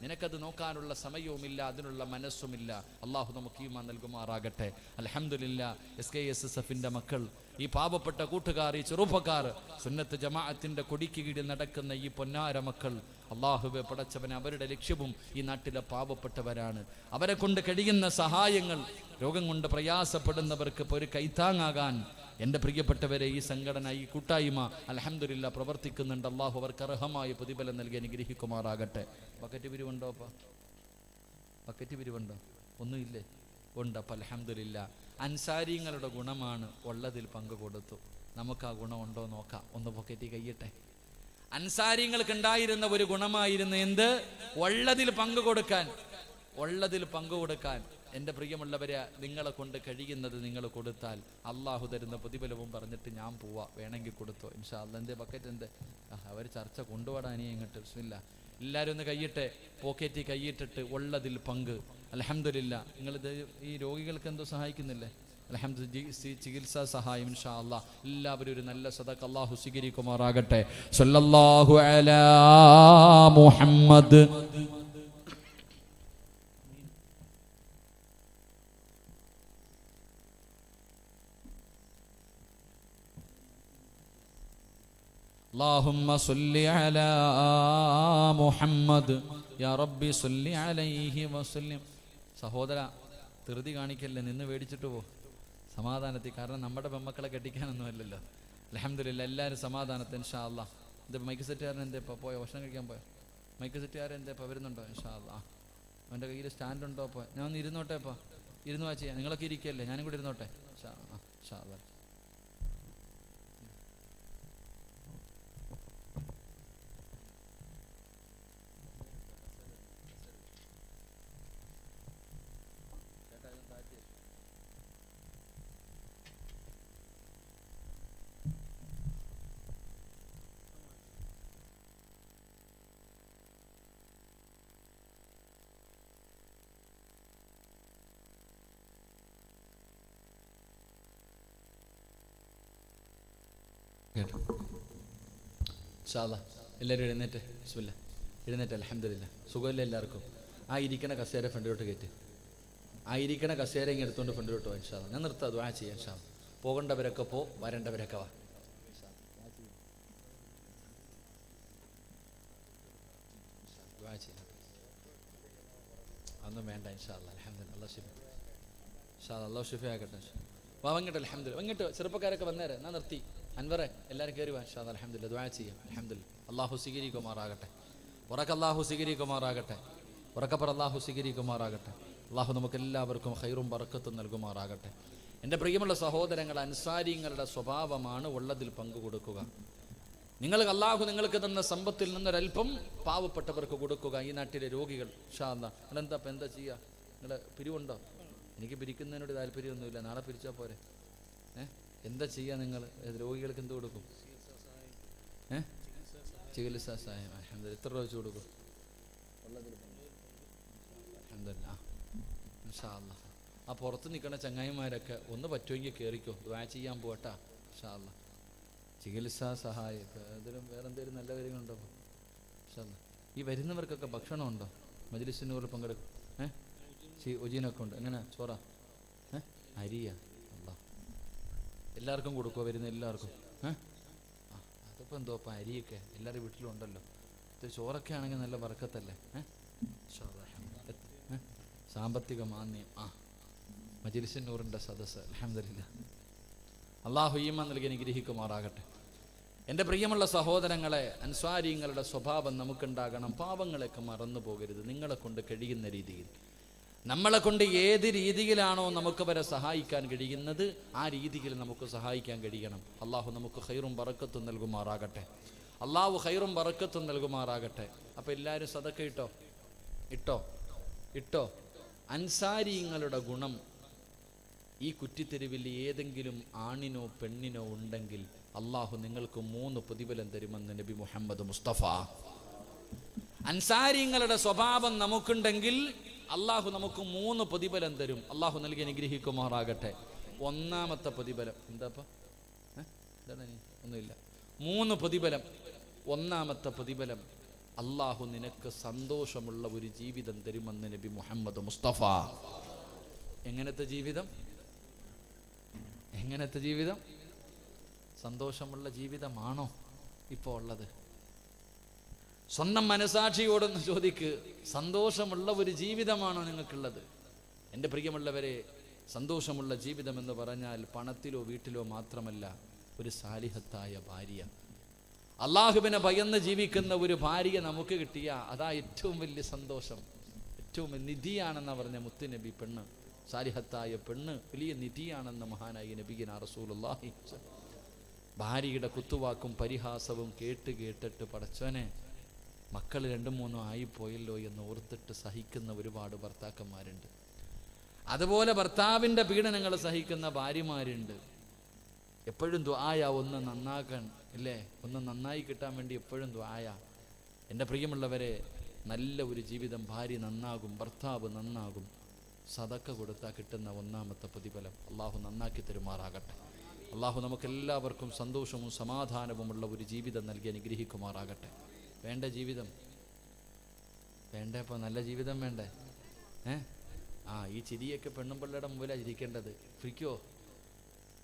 നിനക്കത് നോക്കാനുള്ള സമയവുമില്ല, അതിനുള്ള മനസ്സുമില്ല. അള്ളാഹു നമുക്ക് ഈമാൻ നൽകുമാറാകട്ടെ. അൽഹംദുലില്ലാ, SKSSFന്റെ മക്കൾ, ഈ പാവപ്പെട്ട കൂട്ടുകാർ, ഈ ചെറുപ്പക്കാർ, സുന്നത്ത് ജമാഅത്തിന്റെ കൊടിക്ക് കീഴിൽ നടക്കുന്ന ഈ പൊന്നാര മക്കൾ, അള്ളാഹുവെ പടച്ചവൻ, അവരുടെ ലക്ഷ്യവും ഈ നാട്ടിലെ പാവപ്പെട്ടവരാണ്. അവരെ കൊണ്ട് കഴിയുന്ന സഹായങ്ങൾ, രോഗം കൊണ്ട് പ്രയാസപ്പെടുന്നവർക്ക് ഒരു കൈത്താങ്ങാകാൻ എൻ്റെ പ്രിയപ്പെട്ടവരെ, ഈ സംഘടന, ഈ കൂട്ടായ്മ അൽഹംദുലില്ലാ പ്രവർത്തിക്കുന്നുണ്ട്. അള്ളാഹു അവർക്ക് അർഹമായ പ്രതിഫലം നൽകി അനുഗ്രഹിക്കുമാറാകട്ടെ. ബക്കറ്റ് പിരിവുണ്ടോ? ബക്കറ്റ് പിരിവുണ്ടോ? ഒന്നുമില്ലേ? ഉണ്ട്. അപ്പം അൽഹംദുലില്ലാ, അൻസാരിങ്ങളുടെ ഗുണമാണ് ഉള്ളതിൽ പങ്കു കൊടുത്തു. നമുക്ക് ആ ഗുണമുണ്ടോ നോക്കാം. ഒന്ന് പൊക്കറ്റി കയ്യട്ടെ. അൻസാരിങ്ങൾക്ക് ഉണ്ടായിരുന്ന ഒരു ഗുണമായിരുന്നു എന്ത്? ഉള്ളതിൽ പങ്കു കൊടുക്കാൻ. ഉള്ളതിൽ പങ്കു കൊടുക്കാൻ. എൻ്റെ പ്രിയമുള്ളവരെ, നിങ്ങളെ കൊണ്ട് കഴിയുന്നത് നിങ്ങൾ കൊടുത്താൽ അള്ളാഹു തരുന്ന പ്രതിഫലവും പറഞ്ഞിട്ട് ഞാൻ പോവാ, വേണമെങ്കിൽ കൊടുത്തോ ഇൻഷാ അല്ലാഹ്. എന്തേ ബക്കറ്റ് എന്ത്? അവർ ചർച്ച കൊണ്ടുപോടാനേ ഇങ്ങോട്ട്. ബിസ്മില്ലാ. എല്ലാവരും ഒന്ന് കയ്യിട്ട്, പോക്കറ്റി കയ്യിട്ടിട്ട് ഉള്ളതിൽ പങ്ക്. അൽഹംദുലില്ലാ. നിങ്ങളിത് ഈ രോഗികൾക്ക് എന്തോ സഹായിക്കുന്നില്ലേ? അൽഹംദുലില്ലാ, ചികിത്സാ സഹായം ഇൻഷാ അല്ലാഹ്. എല്ലാവരും ഒരു നല്ല സദഖ അല്ലാഹു സ്വീകരിക്കുമാറാകട്ടെ. സല്ലല്ലാഹു അലാ മുഹമ്മദ്. اللهم صل على محمد يا ربي صل عليه وسلم. സഹോദര, ധൃതി കാണിക്കല്ലേ, നിന്ന് മേടിച്ചിട്ട് പോ സമാധാനത്തിൽ. കാരണം നമ്മുടെ പെമ്മക്കളെ കെട്ടിക്കാനൊന്നും അല്ലല്ലോ. അൽഹംദുലില്ലാ, എല്ലാവരും സമാധാനത്തിൽ ഇൻഷാ അല്ലാഹ്. എന്താ മൈക്ക് സെറ്റുകാരൻ എന്താ ഇപ്പോൾ പോയോ? ഭക്ഷണം കഴിക്കാൻ പോയോ? മൈക്ക് സെറ്റുകാരൻ എന്താ ഇപ്പോൾ വരുന്നുണ്ടോ? ഇൻഷാ അല്ലാഹ്. അവൻ്റെ കയ്യിൽ സ്റ്റാൻഡ് ഉണ്ടോ? അപ്പോൾ ഞാൻ ഒന്ന് ഇരുന്നോട്ടെ. ഇപ്പോൾ ഇരുന്ന് വാച്ച് ചെയ്യാം. നിങ്ങളൊക്കെ ഇരിക്കല്ലേ, ഞാനും കൂടി ഇരുന്നോട്ടെ. ഇൻഷാ അല്ലാഹ്. കേട്ടോ? ഇൻഷാ അല്ലാഹ് എല്ലാവരും എഴുന്നേറ്റ്. ബിസ്മില്ലാ. എഴുന്നേറ്റ്. അൽഹംദുലില്ലാ. സുഖമില്ല എല്ലാവർക്കും? ആ ഇരിക്കണ കസേര ഫ്രണ്ടിലോട്ട് കയറ്റി. ആ ഇരിക്കണ കസേര ഇങ്ങനെ എടുത്തുകൊണ്ട് ഫ്രണ്ടിലോട്ട് പോകാം. ഇൻഷാ അല്ലാഹ് ഞാൻ നിർത്താം. ദുആ ചെയ്യാം. ഇൻഷാ അല്ലാഹ് പോകേണ്ടവരൊക്കെ പോ, വരേണ്ടവരൊക്കെ വാ. ദുആ ചെയ്യാം. അതൊന്നും വേണ്ട. ഇൻഷാ അല്ലാഹ്. അൽഹംദുലില്ലാ. അല്ലാഹു ശിഫ. ഇൻഷാ അല്ലാഹ് അല്ലാഹു ശിഫ ആക്കട്ടെ. വാ വങ്ങട്ട്. അൽഹംദുലില്ലാ. വങ്ങട്ട്. ചെറുപ്പക്കാരൊക്കെ വന്നേരെ. ഞാൻ നിർത്തി. അൻവറെ എല്ലാവരും കയറി വാ. ഇൻഷാ അല്ലാഹ്. അൽഹംദുലില്ലാ. ദുആ ചെയ്യാം. അൽഹംദുലില്ലാ. അല്ലാഹു സ്വീകരിക്കുമാറാകട്ടെ. അല്ലാഹു സ്വീകരിക്കുമാറാകട്ടെ. അല്ലാഹു സ്വീകരിക്കുമാറാകട്ടെ. അല്ലാഹു നമുക്ക് എല്ലാവർക്കും ഖൈറും ബറക്കത്തും നൽകുമാറാകട്ടെ. എൻ്റെ പ്രിയമുള്ള സഹോദരങ്ങൾ, അൻസാരിങ്ങളുടെ സ്വഭാവമാണ് ഉള്ളതിൽ പങ്കുകൊടുക്കുക. അല്ലാഹു നിങ്ങൾക്ക് തന്ന സമ്പത്തിൽ നിന്നൊരൽപ്പം പാവപ്പെട്ടവർക്ക് കൊടുക്കുക. ഈ നാട്ടിലെ രോഗികൾ ഇൻഷാ അല്ലാഹ്. നിങ്ങളെന്താ ഇപ്പം എന്താ ചെയ്യുക? നിങ്ങളുടെ പിരിവുണ്ടോ? എനിക്ക് പിരിക്കുന്നതിനോട് താല്പര്യമൊന്നുമില്ല. നാളെ പിരിച്ചാൽ പോരെ. എന്താ ചെയ്യുക? നിങ്ങൾ രോഗികൾക്ക് എന്ത് കൊടുക്കും? ചികിത്സാ സഹായം. അൽഹംദുലില്ലാ. എത്ര രൂപ വെച്ച് കൊടുക്കും? അൽഹംദുലില്ലാ. ഇൻഷാ അല്ലാഹ്. ആ പുറത്ത് നിൽക്കുന്ന ചങ്ങായിമാരൊക്കെ ഒന്ന് പറ്റുമെങ്കിൽ കയറിക്കോ. ദുആ ചെയ്യാൻ പോകട്ടാ. ഇൻഷാ അല്ലാഹ്. ചികിത്സാ സഹായം ഇതിലും വേറെ എന്തെങ്കിലും നല്ല കാര്യങ്ങളുണ്ടോ? ഇൻഷാ അല്ലാഹ്. ഈ വരുന്നവർക്കൊക്കെ ഭക്ഷണം ഉണ്ടോ? മജ്ലിസിനോട് പങ്കെടുക്കും. ഒജീനൊക്കെ ഉണ്ട്. എങ്ങനെ? ചോറാ? അരിയാ? അല്ലാഹ്. എല്ലാവർക്കും കൊടുക്കുമോ? വരുന്ന എല്ലാവർക്കും? അതിപ്പോൾ എന്തോ അപ്പം അരിയൊക്കെ എല്ലാവരും വീട്ടിലും ഉണ്ടല്ലോ. ഇത് ചോറൊക്കെ ആണെങ്കിൽ നല്ല ബർക്കത്തല്ലേ? സാമ്പത്തിക മാന്യം. മജ്ലിസിന്നൂറിൻ്റെ സദസ്സ്. അൽഹംദുലില്ലാ. അല്ലാഹു ഈമാൻ നൽകി അനുഗ്രഹിക്കുമാറാകട്ടെ. എൻ്റെ പ്രിയമുള്ള സഹോദരങ്ങളെ, അൻസ്വാരിങ്ങളുടെ സ്വഭാവം നമുക്കുണ്ടാകണം. പാവങ്ങളെയൊക്കെ മറന്നു പോകരുത്. നിങ്ങളെ കൊണ്ട് കഴിയുന്ന രീതിയിൽ, നമ്മളെ കൊണ്ട് ഏത് രീതിയിലാണോ നമുക്ക് അവരെ സഹായിക്കാൻ കഴിയുന്നത് ആ രീതിയിൽ നമുക്ക് സഹായിക്കാൻ കഴിയണം. അള്ളാഹു നമുക്ക് ഖൈറും ബറക്കത്തും നൽകുമാറാകട്ടെ. അള്ളാഹു ഖൈറും ബറക്കത്തും നൽകുമാറാകട്ടെ. അപ്പോൾ എല്ലാവരും സദക്ക ഇട്ടോ. അൻസാരിങ്ങളുടെ ഗുണം ഈ കുറ്റിത്തെരുവിൽ ഏതെങ്കിലും ആണിനോ പെണ്ണിനോ ഉണ്ടെങ്കിൽ അള്ളാഹു നിങ്ങൾക്ക് 3 പ്രതിഫലം തരുമെന്ന് നബി മുഹമ്മദ് മുസ്തഫ. അൻസാരിങ്ങളുടെ സ്വഭാവം നമുക്കുണ്ടെങ്കിൽ അള്ളാഹു നമുക്ക് 3 പ്രതിഫലം തരും. അള്ളാഹു നൽകി അനുഗ്രഹിക്കുമാറാകട്ടെ. ഒന്നാമത്തെ പ്രതിഫലം എന്താ? ഒന്നുമില്ല. 3 പ്രതിഫലം. ഒന്നാമത്തെ പ്രതിഫലം, അള്ളാഹു നിനക്ക് സന്തോഷമുള്ള ഒരു ജീവിതം തരുമെന്ന് നബി മുഹമ്മദ് മുസ്തഫ. എങ്ങനത്തെ ജീവിതം? സന്തോഷമുള്ള ജീവിതമാണോ ഇപ്പോൾ ഉള്ളത്? സ്വന്തം മനസാക്ഷിയോടൊന്ന് ചോദിക്ക്. സന്തോഷമുള്ള ഒരു ജീവിതമാണോ നിങ്ങൾക്കുള്ളത്? എൻ്റെ പ്രിയമുള്ളവരെ, സന്തോഷമുള്ള ജീവിതം എന്ന് പറഞ്ഞാൽ പണത്തിലോ വീട്ടിലോ മാത്രമല്ല, ഒരു സാലിഹത്തായ ഭാര്യ, അള്ളാഹുവിനെ ഭയന്ന് ജീവിക്കുന്ന ഒരു ഭാര്യ നമുക്ക് കിട്ടിയ അതാ ഏറ്റവും വലിയ സന്തോഷം, ഏറ്റവും നിധിയാണെന്ന് പറഞ്ഞ മുത്തുനബി. പെണ്ണ്, സാലിഹത്തായ പെണ്ണ് വലിയ നിധിയാണെന്ന് മഹാനായ നബിയിന റസൂലുള്ളാഹി. ഭാര്യയുടെ കുത്തുവാക്കും പരിഹാസവും കേട്ടിട്ട് പടച്ചോനെ മക്കൾ 2-3 ആയിപ്പോയല്ലോ എന്ന് ഓർത്തിട്ട് സഹിക്കുന്ന ഒരുപാട് ഭർത്താക്കന്മാരുണ്ട്. അതുപോലെ ഭർത്താവിൻ്റെ പീഡനങ്ങൾ സഹിക്കുന്ന ഭാര്യമാരുണ്ട്. എപ്പോഴും ദുആയ ഒന്ന് നന്നാക്കാൻ ഇല്ലേ, ഒന്ന് നന്നായി കിട്ടാൻ വേണ്ടി എപ്പോഴും ദുആയ. എൻ്റെ പ്രിയമുള്ളവരെ, നല്ല ഒരു ജീവിതം, ഭാര്യ നന്നാകും, ഭർത്താവ് നന്നാകും. സദക്ക കൊടുത്താൽ കിട്ടുന്ന ഒന്നാമത്തെ പ്രതിഫലം അള്ളാഹു നന്നാക്കി തരുമാറാകട്ടെ. അള്ളാഹു നമുക്കെല്ലാവർക്കും സന്തോഷവും സമാധാനവുമുള്ള ഒരു ജീവിതം നൽകി അനുഗ്രഹിക്കുമാറാകട്ടെ. വേണ്ട ജീവിതം വേണ്ടേ? ഇപ്പോൾ നല്ല ജീവിതം വേണ്ടേ? ഈ ചിരിയൊക്കെ പെണ്ണും പിള്ളയുടെ മുമ്പിലാണ് ഇരിക്കേണ്ടത്. ഫ്രിക്കോ?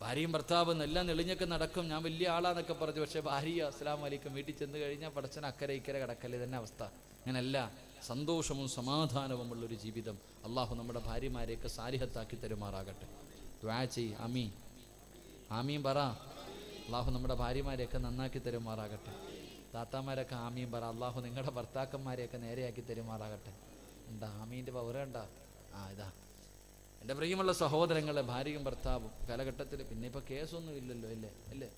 ഭാര്യയും ഭർത്താവും എല്ലാം നെളിഞ്ഞൊക്കെ നടക്കും, ഞാൻ വലിയ ആളാന്നൊക്കെ പറഞ്ഞു. പക്ഷേ ഭാര്യ അസ്സലാമു അലൈക്കും വീട്ടിൽ ചെന്ന് കഴിഞ്ഞാൽ പടച്ചൻ അക്കരെ ഇക്കരെ കിടക്കല്ലേ തന്നെ അവസ്ഥ. അങ്ങനെയല്ല, സന്തോഷവും സമാധാനവുമുള്ളൊരു ജീവിതം അള്ളാഹു നമ്മുടെ ഭാര്യമാരെയൊക്കെ സാലിഹത്താക്കി തരുമാറാകട്ടെ. ദുആ ചെയ്യ്. ആമീൻ പറ. അള്ളാഹു നമ്മുടെ ഭാര്യമാരെയൊക്കെ നന്നാക്കി തരുമാറാകട്ടെ. താത്താമാരൊക്കെ ആമീൻ പറ. അള്ളാഹു നിങ്ങളുടെ ഭർത്താക്കന്മാരെയൊക്കെ നേരെയാക്കി തരുമാറാകട്ടെ. എന്താ ആമീൻ്റെ പവർ കണ്ടാ? ഇതാ എൻ്റെ പ്രിയമുള്ള സഹോദരങ്ങളെ, ഭാര്യയും ഭർത്താവും കാലഘട്ടത്തിൽ പിന്നെ ഇപ്പോൾ കേസൊന്നും ഇല്ലല്ലോ, അല്ലേ?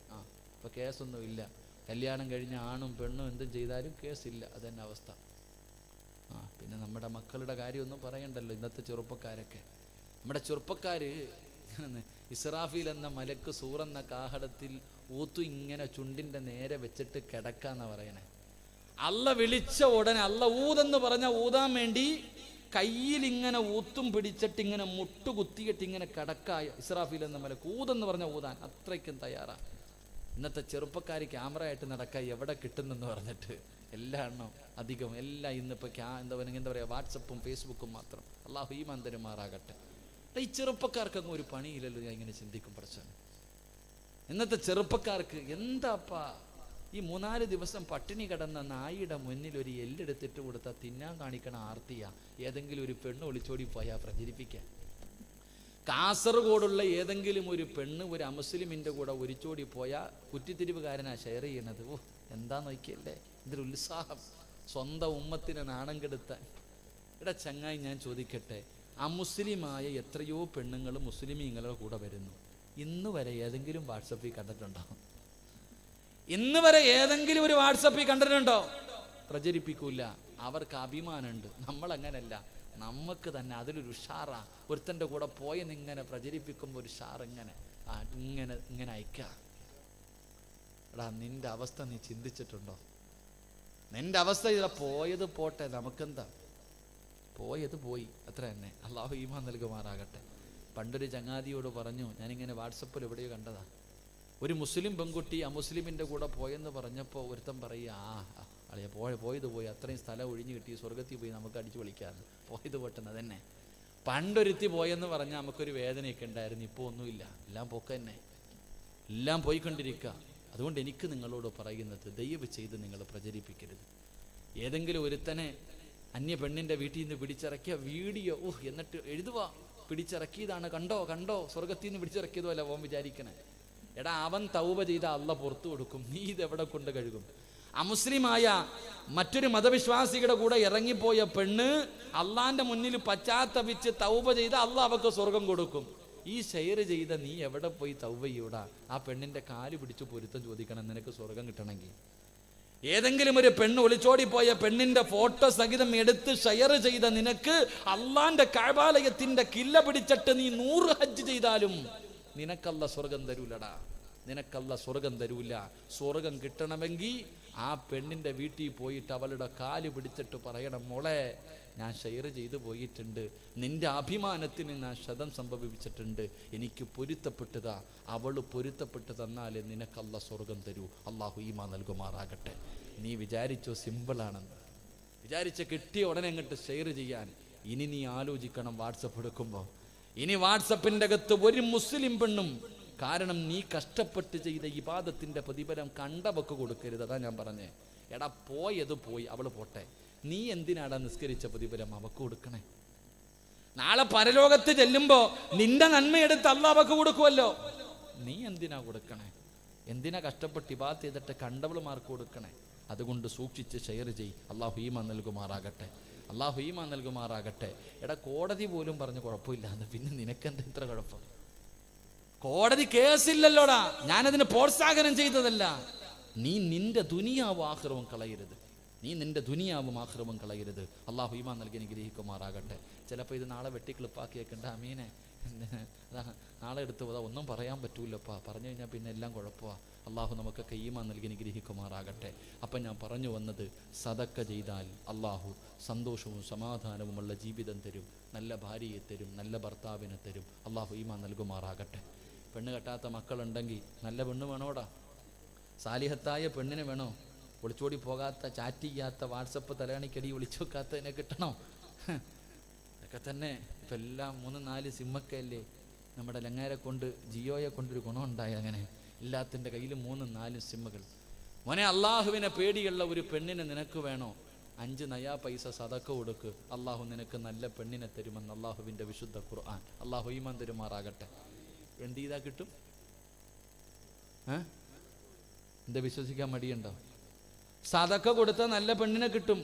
ഇപ്പോൾ കേസൊന്നും ഇല്ല. കല്യാണം കഴിഞ്ഞ ആണും പെണ്ണും എന്തും ചെയ്താലും കേസില്ല. അതന്നെ അവസ്ഥ. പിന്നെ നമ്മുടെ മക്കളുടെ കാര്യമൊന്നും പറയണ്ടല്ലോ. ഇന്നത്തെ ചെറുപ്പക്കാരൊക്കെ, നമ്മുടെ ചെറുപ്പക്കാർ ഇസ്രാഫീൽ എന്ന മലക്ക് സൂറെന്ന കാഹളത്തിൽ ഊത്തു ഇങ്ങനെ ചുണ്ടിൻ്റെ നേരെ വെച്ചിട്ട് കിടക്കാന്നാ പറയണേ. അള്ള വിളിച്ച ഉടനെ, അള്ള ഊതെന്ന് പറഞ്ഞ ഊതാൻ വേണ്ടി കയ്യിൽ ഇങ്ങനെ ഊത്തും പിടിച്ചിട്ട് ഇങ്ങനെ മുട്ടുകുത്തിയിട്ട് ഇങ്ങനെ കിടക്കായ ഇസ്രാഫീൽ എന്ന മലക്ക് ഊതെന്ന് പറഞ്ഞ ഊതാൻ അത്രയ്ക്കും തയ്യാറാ. ഇന്നത്തെ ചെറുപ്പക്കാർ ക്യാമറ ആയിട്ട് നടക്കാൻ എവിടെ കിട്ടുന്നെന്ന് പറഞ്ഞിട്ട് എല്ലാ എണ്ണം അധികം എല്ലാം ഇന്നിപ്പോൾ എന്താ പറയുക, വാട്സപ്പും ഫേസ്ബുക്കും മാത്രം. അള്ളാഹു ഈമാൻ തരുമാറാകട്ടെ. ഈ ചെറുപ്പക്കാർക്കൊന്നും ഒരു പണിയില്ലല്ലോ. ഞാൻ ഇങ്ങനെ ചിന്തിക്കും, പ്രശ്നം ഇന്നത്തെ ചെറുപ്പക്കാർക്ക് എന്താപ്പാ ഈ 3-4 ദിവസം പട്ടിണി കിടന്ന നായിയുടെ മുന്നിൽ ഒരു എല്ലെടുത്തിട്ട് കൊടുത്താൽ തിന്നാൻ കാണിക്കണ ആർത്തിയാ ഏതെങ്കിലും ഒരു പെണ്ണ് ഒളിച്ചോടി പോയാൽ പ്രചരിപ്പിക്കാൻ. കാസർഗോഡുള്ള ഏതെങ്കിലും ഒരു പെണ്ണ് ഒരു അമുസ്ലിമിൻ്റെ കൂടെ ഒരിച്ചോടി പോയാൽ കുറ്റിത്തിരിവുകാരനാ ഷെയർ ചെയ്യണത്. ഓ എന്താ നോക്കിയല്ലേ, ഇതൊരു ഉത്സാഹം, സ്വന്തം ഉമ്മത്തിനെ നാണം കെടുത്താൻ. ഇവിടെ ചങ്ങായി ഞാൻ ചോദിക്കട്ടെ, അമുസ്ലിമായ എത്രയോ പെണ്ണുങ്ങൾ മുസ്ലിമീങ്ങളുടെ കൂടെ വരുന്നു. ഇന്ന് വരെ ഏതെങ്കിലും വാട്സപ്പിൽ കണ്ടിട്ടുണ്ടോ? ഇന്ന് വരെ ഏതെങ്കിലും ഒരു വാട്സപ്പിൽ കണ്ടിട്ടുണ്ടോ? പ്രചരിപ്പിക്കൂല. അവർക്ക് അഭിമാനമുണ്ട്. നമ്മളങ്ങനല്ല, നമുക്ക് തന്നെ അതിലൊരു ഉഷാറാ. ഒരുത്തൻ്റെ കൂടെ പോയെന്നിങ്ങനെ പ്രചരിപ്പിക്കുമ്പോൾ ഒരു ഷാർ ഇങ്ങനെ ഇങ്ങനെ അയക്കുക. എടാ നിന്റെ അവസ്ഥ നീ ചിന്തിച്ചിട്ടുണ്ടോ? നിന്റെ അവസ്ഥ ഇതാ. പോയത് പോട്ടെ, നമുക്കെന്താ, പോയത് പോയി, അത്ര തന്നെ. അള്ളാഹു ഈമാൻ നൽകുമാറാകട്ടെ. പണ്ടൊരു ചങ്ങാതിയോട് പറഞ്ഞു, ഞാനിങ്ങനെ വാട്സപ്പിൽ എവിടെയോ കണ്ടതാ, ഒരു മുസ്ലിം പെൺകുട്ടി അമുസ്ലിമിൻ്റെ കൂടെ പോയെന്ന് പറഞ്ഞപ്പോൾ ഒരുത്തൻ പറയുക, അളിയ പോയത് പോയി, അത്രയും സ്ഥലം ഒഴിഞ്ഞു കിട്ടി, സ്വർഗത്തിൽ പോയി നമുക്ക് അടിച്ചു വിളിക്കാറ്, പോയത് പൊട്ടുന്നത് തന്നെ. പണ്ടൊരുത്തി പോയെന്ന് പറഞ്ഞാൽ നമുക്കൊരു വേദനയൊക്കെ ഉണ്ടായിരുന്നു. ഇപ്പോൾ ഒന്നുമില്ല, എല്ലാം പോക്ക് തന്നെ, എല്ലാം പോയിക്കൊണ്ടിരിക്കുക. അതുകൊണ്ട് എനിക്ക് നിങ്ങളോട് പറയുന്നത്, ദയവ് ചെയ്ത് നിങ്ങൾ പ്രചരിപ്പിക്കരുത്. ഏതെങ്കിലും ഒരുത്തനെ അന്യ പെണ്ണിൻ്റെ വീട്ടിൽ നിന്ന് പിടിച്ചിറക്കിയ വീഡിയോ എന്നിട്ട് എഴുതുക, പിടിച്ചിറക്കിയതാണ്, കണ്ടോ കണ്ടോ, സ്വർഗത്തിൽ നിന്ന് പിടിച്ചിറക്കിയതുമല്ല ഓൻ വിചാരിക്കണേ. എടാ അവൻ തൗബ ചെയ്ത അള്ള പുറത്തു കൊടുക്കും, നീ ഇതെവിടെ കൊണ്ട് കഴുകും? അമുസ്ലിമായ മറ്റൊരു മതവിശ്വാസികളുടെ കൂടെ ഇറങ്ങിപ്പോയ പെണ്ണ് അള്ളാന്റെ മുന്നിൽ പശ്ചാത്തപിച്ച് തൗബ ചെയ്ത അള്ള അവക്ക് സ്വർഗം കൊടുക്കും. ഈ ഷെയർ ചെയ്ത നീ എവിടെ പോയി തൗബ ചെയ്യൂടാ? ആ പെണ്ണിന്റെ കാല് പിടിച്ച് പൊരുത്തം ചോദിക്കണം നിനക്ക് സ്വർഗം കിട്ടണമെങ്കിൽ. ഏതെങ്കിലും ഒരു പെണ്ണ് ഒളിച്ചോടിപ്പോയ പെണ്ണിന്റെ ഫോട്ടോ സഹിതം എടുത്ത് ഷെയർ ചെയ്ത നിനക്ക് അള്ളാന്റെ കഅബാലയത്തിന്റെ കില്ല പിടിച്ചിട്ട് നീ 100 ഹജ്ജ് ചെയ്താലും നിനക്കല്ല സ്വർഗം തരൂലടാ, നിനക്കല്ല സ്വർഗം തരൂല. സ്വർഗം കിട്ടണമെങ്കിൽ ആ പെണ്ണിന്റെ വീട്ടിൽ പോയിട്ട് അവളുടെ കാല് പിടിച്ചിട്ട് പറയണം, മോളെ ഞാൻ ഷെയർ ചെയ്തു പോയിട്ടുണ്ട്, നിന്റെ അഭിമാനത്തിന് ഞാൻ ക്ഷതം സംഭവിച്ചിട്ടുണ്ട്, എനിക്ക് പൊരുത്തപ്പെട്ടതാ, അവൾ പൊരുത്തപ്പെട്ട് തന്നാലേ നിനക്കല്ല സ്വർഗം തരൂ. അള്ളാഹു ഈമാൻ നൽകുമാറാകട്ടെ. നീ വിചാരിച്ചോ സിമ്പിളാണെന്ന്, വിചാരിച്ച കിട്ടിയ ഉടനെ അങ്ങോട്ട് ഷെയർ ചെയ്യാൻ. ഇനി നീ ആലോചിക്കണം വാട്സപ്പ് എടുക്കുമ്പോൾ. ഇനി വാട്സപ്പിൻ്റെ അകത്ത് ഒരു മുസ്ലിം പെണ്ണും, കാരണം നീ കഷ്ടപ്പെട്ട് ചെയ്ത ഇബാദത്തിന്റെ പ്രതിഫലം കണ്ടവക്ക് കൊടുക്കരുത്. അതാ ഞാൻ പറഞ്ഞേ. എടാ പോയത് പോയി, അവള് പോട്ടെ, നീ എന്തിനാടാ നിസ്കരിച്ച പ്രതിഫലം അവക്ക് കൊടുക്കണേ? നാളെ പരലോകത്ത് ചെല്ലുമ്പോ നിന്റെ നന്മയെടുത്ത് അള്ളാഹ്ക്ക് കൊടുക്കുമല്ലോ, നീ എന്തിനാ കൊടുക്കണേ? എന്തിനാ കഷ്ടപ്പെട്ട് ഇബാദത്ത് ചെയ്തിട്ട് കണ്ടവളുമാർക്ക് കൊടുക്കണേ? അതുകൊണ്ട് സൂക്ഷിച്ച് ഷെയർ ചെയ്. അള്ളാഹു ഈമാൻ നൽകുമാറാകട്ടെ, അള്ളാഹു ഈമാൻ നൽകുമാറാകട്ടെ. എടാ കോടതി പോലും പറഞ്ഞ് കുഴപ്പമില്ലാന്ന്, പിന്നെ നിനക്കെന്താ ഇത്ര കുഴപ്പം? കോടതി കേസില്ലല്ലോടാ, ഞാനതിന് പ്രോത്സാഹനം ചെയ്തതല്ല. നീ നിന്റെ ദുനിയാവും ആഖിറവും കളയരുത്, നീ നിന്റെ ദുനിയാവും ആഖിറവും കളയരുത്. അള്ളാഹു ഈമാൻ നൽകി അനുഗ്രഹിക്കുമാറാകട്ടെ. ചിലപ്പോൾ ഇത് നാളെ വെട്ടി ക്ലിപ്പാക്കിയേക്കണ്ട അമീനെ, നാളെ എടുത്തു പോതാ, ഒന്നും പറയാൻ പറ്റൂലപ്പാ, പറഞ്ഞു കഴിഞ്ഞാൽ പിന്നെ എല്ലാം കുഴപ്പമാണ്. അള്ളാഹു നമുക്കൊക്കെ ഈമാൻ നൽകി അനുഗ്രഹിക്കുമാറാകട്ടെ. അപ്പം ഞാൻ പറഞ്ഞു വന്നത്, സദക്ക ചെയ്താൽ അള്ളാഹു സന്തോഷവും സമാധാനവുമുള്ള ജീവിതം തരും, നല്ല ഭാര്യയെ തരും, നല്ല ഭർത്താവിനെ തരും. അള്ളാഹു ഈമാൻ നൽകുമാറാകട്ടെ. പെണ്ണ് കെട്ടാത്ത മക്കളുണ്ടെങ്കിൽ നല്ല പെണ്ണ് വേണോടാ, സാലിഹത്തായ പെണ്ണിനെ വേണോ? ഒളിച്ചോടി പോകാത്ത, ചാറ്റ് ചെയ്യാത്ത, വാട്സപ്പ് തലയണിക്കടി വിളിച്ചു വെക്കാത്തതിനെ കിട്ടണോ? ഇതൊക്കെ തന്നെ ഇപ്പം എല്ലാം 3-4 സിമ്മൊക്കെ അല്ലേ നമ്മുടെ ലങ്ങാരെ കൊണ്ട്, ജിയോയെ കൊണ്ടൊരു ഗുണമുണ്ടായി. അങ്ങനെ എല്ലാത്തിൻ്റെ കയ്യിൽ 3-4 സിമ്മുകൾ. മോനെ, അള്ളാഹുവിനെ പേടിയുള്ള ഒരു പെണ്ണിനെ നിനക്ക് വേണോ? 5 നയാ പൈസ സദക്ക കൊടുക്ക്, അള്ളാഹു നിനക്ക് നല്ല പെണ്ണിനെ തരുമെന്ന് അള്ളാഹുവിൻ്റെ വിശുദ്ധ ഖുർആൻ. അള്ളാഹു ഈമാൻ തരുമാറാകട്ടെ. എന്ത് ചെയ്താൽ കിട്ടും? എന്താ വിശ്വസിക്കാൻ മടിയുണ്ടോ? സദക്ക കൊടുത്താൽ നല്ല പെണ്ണിനെ കിട്ടും,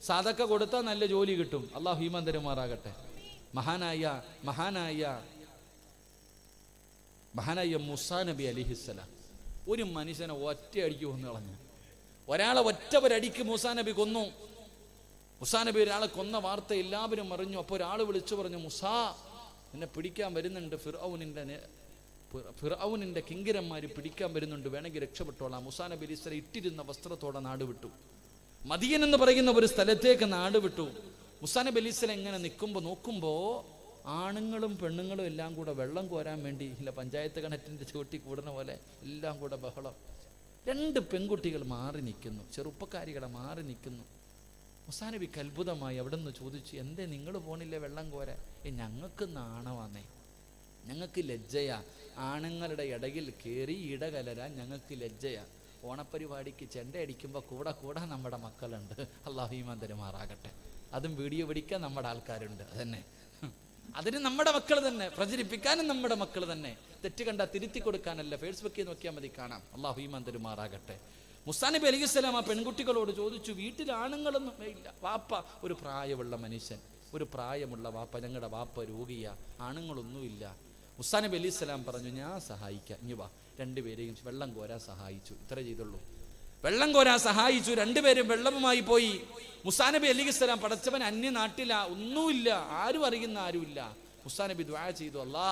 സദക്ക കൊടുത്താൽ നല്ല ജോലി കിട്ടും. അള്ളാഹു ഈമാൻ തരുമാറാകട്ടെ. മഹാനായ മൂസാ നബി അലൈഹിസ്സലാം ഒരു മനുഷ്യനെ ഒറ്റയടിക്ക് കൊന്നു കളഞ്ഞു. ഒരാളെ ഒറ്റൊരടിക്ക് മൂസാ നബി കൊന്നു. മൂസാ നബി ഒരാളെ കൊന്ന വാർത്ത എല്ലാവരും അറിഞ്ഞു. അപ്പോൾ ഒരാൾ വിളിച്ചു പറഞ്ഞു, മൂസാ എന്നെ പിടിക്കാൻ വരുന്നുണ്ട്, ഫിർഔനിന്റെ കിങ്കരന്മാർ പിടിക്കാൻ വരുന്നുണ്ട്, വേണമെങ്കിൽ രക്ഷപ്പെട്ടോളാം. മൂസാ നബി അലൈഹിസ്സലാം ഇട്ടിരുന്ന വസ്ത്രത്തോടെ നാട് വിട്ടു, മദിയൻ എന്ന് പറയുന്ന ഒരു സ്ഥലത്തേക്ക് നാട് വിട്ടു. മൂസാ നബി അലൈഹിസ്സലാം ഇങ്ങനെ നോക്കുമ്പോൾ ആണുങ്ങളും പെണ്ണുങ്ങളും എല്ലാം കൂടെ വെള്ളം കോരാൻ വേണ്ടി ഇല്ല പഞ്ചായത്ത് കിണറ്റിൻ്റെ ചുവട്ടി കൂടുന്ന പോലെ എല്ലാം കൂടെ ബഹളം. 2 പെൺകുട്ടികൾ മാറി നിൽക്കുന്നു, ചെറുപ്പക്കാരികളെ മാറി നിൽക്കുന്നു. മൂസാ നബിക്ക് അത്ഭുതമായി. അവിടെ നിന്ന് ചോദിച്ചു, എന്തേ നിങ്ങൾ പോണില്ലേ വെള്ളം കോരാൻ? ഞങ്ങൾക്ക് നാണമാന്നേ, ഞങ്ങൾക്ക് ലജ്ജയാ, ആണുങ്ങളുടെ ഇടയിൽ കയറി ഇടകലരാൻ ഞങ്ങൾക്ക് ലജ്ജയാ. ഓണപ്പരിപാടിക്ക് ചെണ്ട അടിക്കുമ്പോൾ കൂടെ നമ്മുടെ മക്കളുണ്ട്, അല്ലാഹു ഈമാൻ തരുമാറാകട്ടെ. അതും വീഡിയോ പിടിക്കാൻ നമ്മുടെ ആൾക്കാരുണ്ട്. അതന്നെ, അതിന് നമ്മുടെ മക്കൾ തന്നെ, പ്രചരിപ്പിക്കാനും നമ്മുടെ മക്കൾ തന്നെ. തെറ്റ് കണ്ടാ തിരുത്തി കൊടുക്കാനല്ല, ഫേസ്ബുക്കിൽ നോക്കിയാൽ മതി, കാണാം. അല്ലാഹു ഈമാൻ തരുമാറാകട്ടെ. മൂസാ നബി അലൈഹിസ്സലാം ആ പെൺകുട്ടികളോട് ചോദിച്ചു, വീട്ടിൽ ആണുങ്ങളൊന്നും ഇല്ല? വാപ്പ ഒരു പ്രായമുള്ള മനുഷ്യൻ, ഒരു പ്രായമുള്ള വാപ്പ, ഞങ്ങളുടെ വാപ്പ രോഗിയാ, ആണുങ്ങളൊന്നുമില്ല. മൂസാ നബി അലൈഹിസ്സലാം പറഞ്ഞു, ഞാൻ സഹായിക്കാം, ഇനി വാ. 2 പേരെയും വെള്ളം കോരാൻ സഹായിച്ചു. ഇത്ര ചെയ്തുള്ളൂ, വെള്ളം കോരാൻ സഹായിച്ചു. 2 പേരും വെള്ളവുമായി പോയി. മൂസാ നബി അലൈഹിസ്സലാം പടച്ചവൻ അന്യനാട്ടില, ഒന്നുമില്ല, ആരും അറിയുന്ന ആരുമില്ല. മൂസാ നബി ദുആ ചെയ്തു, അല്ലാ